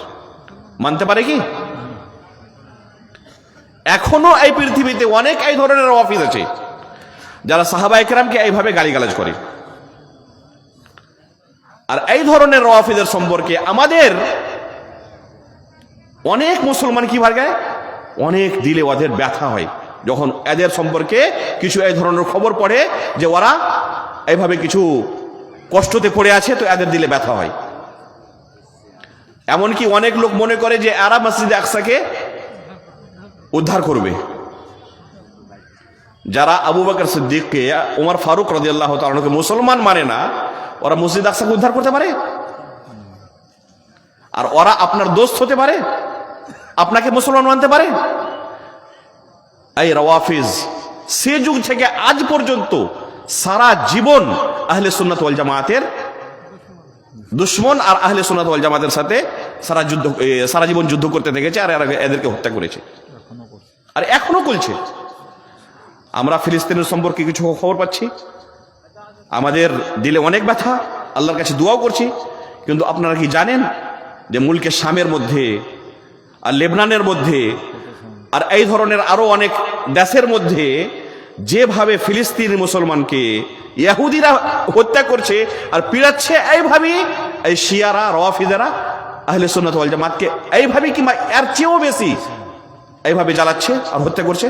মানতে পারে কি? এখনো এই পৃথিবীতে অনেক এই ধরনের রাওয়াফিজ আছে যারা সাহাবায়ে কেরামকে এইভাবে গালিগালাজ করে। আর এই ধরনের রাওয়াফিজের সম্পর্কে আমাদের অনেক মুসলমান কি ভাগে অনেক দিলে ওদের ব্যথা হয় যখন এদের সম্পর্কে কিছু এই ধরনের খবর পড়ে যে ওরা এইভাবে কিছু কষ্টতে পড়ে আছে, তো এদের দিলে ব্যথা হয়। এমনকি অনেক লোক মনে করে যে এরা মসজিদে আকসাকে উদ্ধার করবে। যারা আবু বকর সিদ্দিককে, ওমর ফারুক রাদিয়াল্লাহু তাআলা আনহুকে মুসলমান মানে না, ওরা মসজিদ আকসাকে উদ্ধার করতে পারে? আর ওরা আপনার দোস্ত হতে পারে, আপনাকে মুসলমান মানতে পারে? এই রাওয়াফিজ সে যুগ থেকে আজ পর্যন্ত সারা জীবন আহলে সুন্নাত ওয়াল জামাতের দুশ্মন, আর আহলে সুন্নাত ওয়াল জামাতের সাথে সারা জীবন যুদ্ধ করতে থেকেছে, আর এদেরকে হত্যা করেছে, আর এখনো করছে। আমরা ফিলিস্তিনের সম্পর্কে কিছু খবর পাচ্ছি, আমাদের দিলে অনেক ব্যথা, আল্লাহর কাছে দোয়াও করছি। কিন্তু আপনারা কি জানেন যে মুলকে শামের মধ্যে আর লেবনানের মধ্যে আর এই ধরনের আরো অনেক দেশের মধ্যে যেভাবে ফিলিস্তিনি মুসলমানকে ইহুদিরা হত্যা করছে আর পিড়াচ্ছে, এইভাবেই এই শিয়ারা, রাওয়াফিজেরা আহলে সুন্নাত ওয়াল জামাতকে এইভাবে কিংবা এর চেয়েও বেশি এইভাবে জ্বালাচ্ছে আর হত্যা করছে।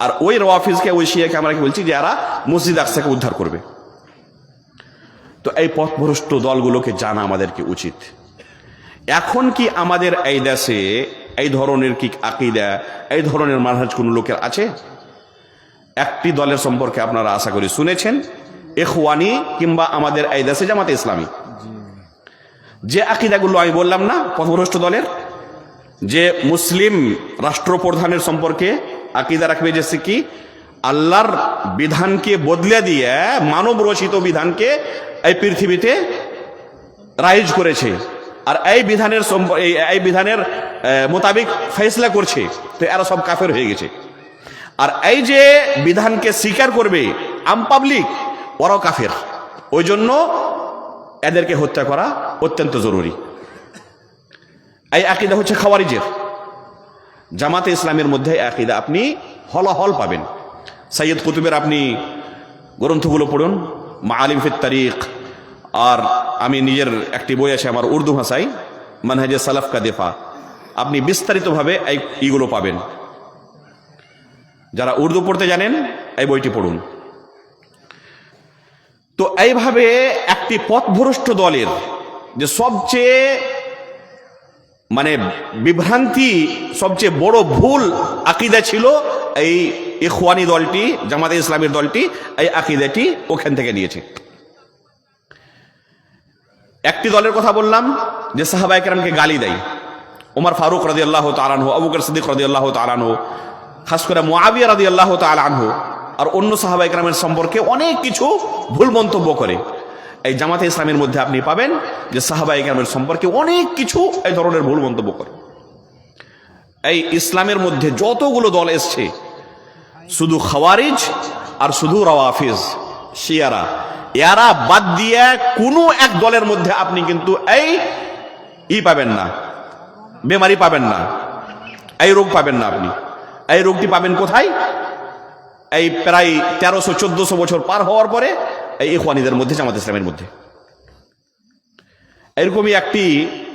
আর ওই রাওয়াফিজকে, ওই শিয়াকে আমরা কি বলছি যে এরা মসজিদ আকসাকে উদ্ধার করবে। তো এই পথভ্রষ্ট দলগুলোকে জানা আমাদেরকে উচিত। এখন কি আমাদের এই দেশে এই ধরনের কি আকীদা, এই ধরনের মানহাজ কোন লোকের আছে? একটি দলের সম্পর্কে আপনারা আশা করি শুনেছেন, ইখওয়ানি কিংবা আমাদের এই দেশে জামাতে ইসলামী। যে আকীদাগুলো আমি বললাম না পথভ্রষ্ট দলের, যে মুসলিম রাষ্ট্রপ্রধানের সম্পর্কে আকীদা রাখবে যে সে কি আল্লাহর বিধানকে বদলে দিয়ে মানব রচিত বিধানকে এই পৃথিবীতে রাইজ করেছে, আর এই বিধানের মোতাবেক ফয়সলা করছে, তো এরা সব কাফের হয়ে গেছে। আর এই যে বিধানকে স্বীকার করবে আম পাবলিক, ওরাও কাফের। ওই জন্য এদেরকে হত্যা করা অত্যন্ত জরুরি। এই আকীদা হচ্ছে খাওয়ারিজের। জামাতে ইসলামের মধ্যে আকীদা আপনি হলাহল পাবেন। সৈয়দ কুতুবের আপনি গ্রন্থগুলো পড়ুন, মাআলিম ফিত তারিখ, আর আমি নিজের একটি বই আছে আমার উর্দু ভাষায়, মানহাজে সালাফ কা দিফা, আপনি বিস্তারিতভাবে এইগুলো পাবেন। যারা উর্দু পড়তে জানেন এই বইটি পড়ুন। তো এইভাবে একটি পথভ্রষ্ট দলের যে সবচেয়ে বিভ্রান্তি, সবচেয়ে বড় ভুল আকীদা ছিল এই ইখওয়ানি দলটি, জামাতে ইসলামের দলটি এই আকীদাটি ওখান থেকে নিয়েছে। একটি দলের কথা বললাম যে সাহাবায়ে কেরামকে গালি দেয়, ওমর ফারুক রাদিয়াল্লাহু তাআলা আনহু, আবু বকর সিদ্দিক রাদিয়াল্লাহু তাআলা আনহু, খাস করে মুআবিয়া রাদিয়াল্লাহু তাআলা আনহু, আর অন্য সাহাবায়ে কেরামের সম্পর্কে অনেক কিছু ভুল মন্তব্য করে। এই জামাতে ইসলামের মধ্যে আপনি পাবেন যে সাহাবায়ে কেরামের সম্পর্কে অনেক কিছু এই ধরনের ভুল মন্তব্য করে। এই ইসলামের মধ্যে যতগুলো দল এসছে, শুধু খাওয়ারিজ আর শুধু রাওয়াফিজ, শিয়ারা, এরা বাদ দিয়ে কোনো এক দলের মধ্যে আপনি কিন্তু এই পাবেন না, বেমারি পাবেন না, এই রোগ পাবেন না। আপনি এই রোগটি পাবেন কোথায়? এই প্রায় 1300-1400 বছর পার হওয়ার পরে এই ইখওয়ানিদের মধ্যে, জামাত ইসলামের মধ্যে। এরকমই একটি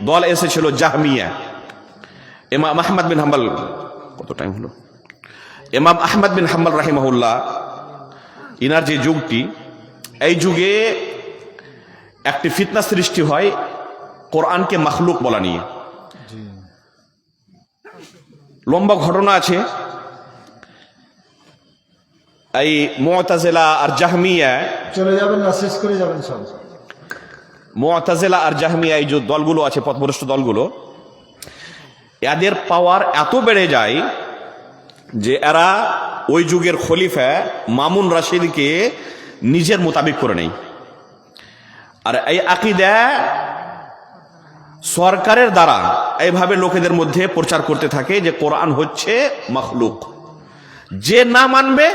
দল এসেছিল জাহমিয়া। ইমাম আহমদ বিন হাম্বল, কত টাইম হলো? ইমাম আহমদ বিন হাম্বল রাহিমাহুল্লাহ, ইনার যে যুগটি, এই যুগে একটি ফিতনা সৃষ্টি হয় কোরআনকে মাখলুক বলা নিয়ে। লম্বা ঘটনা আছে। এই মুতাজিলা আর জাহমিয়া, চলে যাবেন না, শেষ করে যাবেন সব। মুতাজিলা আর জাহমিয়া, এই যে দলগুলো আছে, পথভ্রষ্ট দলগুলো, এদের পাওয়ার এত বেড়ে যায় যে এরা ওই যুগের খলিফা মামুন রাশিদকে নিজের মোতাবিক করে নেয়। আর এই আকীদা সরকারের দ্বারা এইভাবে লোকেদের মধ্যে প্রচার করতে থাকে যে কোরআন হচ্ছে মাখলুক। যে না মানবে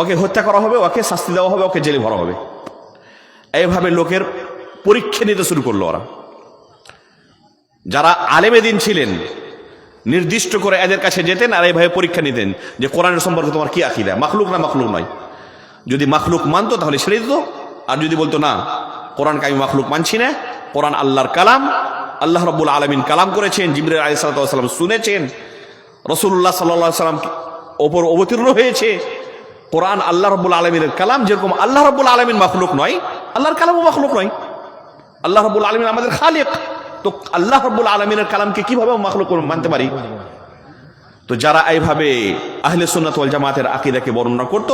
ওকে হত্যা করা হবে, ওকে শাস্তি দেওয়া হবে, ওকে জেলে ভরা হবে। এইভাবে লোকের পরীক্ষা নিতে শুরু করলো ওরা। যারা আলেমে দিন ছিলেন নির্দিষ্ট করে এদের কাছে যেতেন আর এইভাবে পরীক্ষা নিতেন যে কোরআনের সম্পর্কে তোমার কি আকীদা, মাখলুক না মাখলুক নয়। যদি মাখলুক মানতো তাহলে ছেড়ে দিত, আর যদি বলতো না কোরআনকে আমি মাখলুক মানছি না, কোরআন আল্লাহর কালাম, আল্লাহ রাব্বুল আলামিন কালাম করেছেন, জিবরাইল আলাইহিস সালাম শুনেছেন, রাসূলুল্লাহ সাল্লাল্লাহু আলাইহি সাল্লাম ওপর অবতীর্ণ হয়েছে। কোরআন আল্লাহ রাব্বুল আলামিনের কালাম, যেরকম আল্লাহ রাব্বুল আলামিন মাখলুক নয়, আল্লাহর কালামও মাখলুক নয়। আল্লাহ রাব্বুল আলামিন আমাদের খালিক, তো আল্লাহ রাব্বুল আলামিনের কালামকে কিভাবে মাখলুক মানতে পারি? তো যারা এইভাবে আহলে সুন্নাত ওয়াল জামাতের আকীদাকে বর্ণনা করত,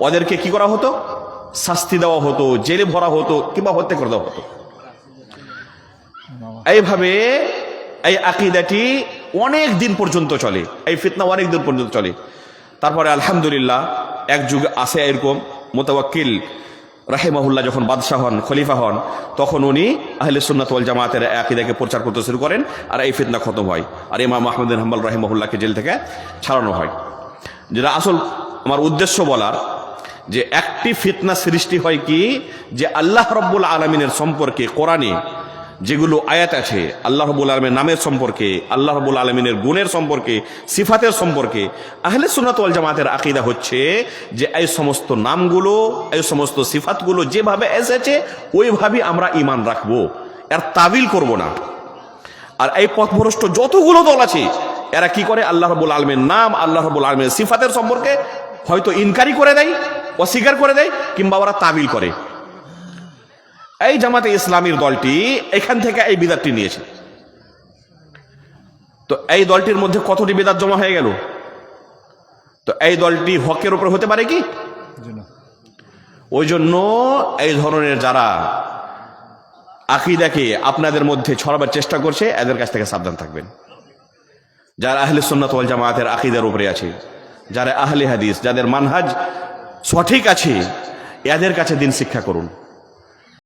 ওদেরকে কি করা হতো? শাস্তি দেওয়া হতো, জেলে ভরা হতো, কিংবা হত্যা করে দেওয়া হতো। এইভাবে এই আকীদাটি অনেক দিন পর্যন্ত চলে, এই ফিতনা অনেক দিন পর্যন্ত চলে। তারপরে আলহামদুলিল্লাহ এক যুগে আসে এরকম মুতাওয়াক্কিল রাহিমাহুল্লাহ যখন বাদশাহ হন, খলিফা হন, তখন উনি আহলে সুন্নাত ওয়াল জামাতের আকীদাকে প্রচার করতে শুরু করেন, আর এই ফিতনা খতম হয়, আর ইমাম আহমদ বিন হাম্বল রাহিমাহুল্লাহকে জেল থেকে ছাড়ানো হয়। যেটা আসল আমার উদ্দেশ্য বলার, যে একটি ফিতনা সৃষ্টি হয় কি, যে আল্লাহ রাব্বুল আলামিনের সম্পর্কে কোরআনে যেগুলো আয়াত আছে, আল্লাহ রাব্বুল আলামিনের নামের সম্পর্কে, আল্লাহ রাব্বুল আলামিনের গুণের সম্পর্কে, সিফাতের সম্পর্কে, আহলে সুন্নাত ওয়াল জামাতের আকীদা হচ্ছে যে এই সমস্ত নামগুলো, এই সমস্ত সিফাতগুলো যেভাবে এসেছে ওইভাবেই আমরা ঈমান রাখবো, এর তাবিল করব না। আর এই পথভ্রষ্ট যতগুলো দল আছে, এরা কি করে? আল্লাহ রাব্বুল আলামিনের নাম, আল্লাহ রাব্বুল আলামিনের সিফাতের সম্পর্কে হয়তো ইনকারি করে দেয়, অস্বীকার করে দেয়, কিংবা ওরা তাবিল করে। এই জামাতে ইসলামীর দলটি এখান থেকে এই বিদাতটি নিয়েছে। তো এই দলটির মধ্যে কতটি বিদাত জমা হয়ে গেল? তো এই দলটি হকের উপর হতে পারে কি? ওই জন্য এই ধরনের যারা আকীদাকে আপনাদের মধ্যে ছড়াবার চেষ্টা করছে, এদের কাছ থেকে সাবধান থাকবেন। যারা আহলে সুন্নাত ওয়াল জামাতের আকীদার উপরে আছে, যারা আহলে হাদিস, যাদের মানহাজ সঠিক আছে, এদের কাছে দিন শিক্ষা করুন।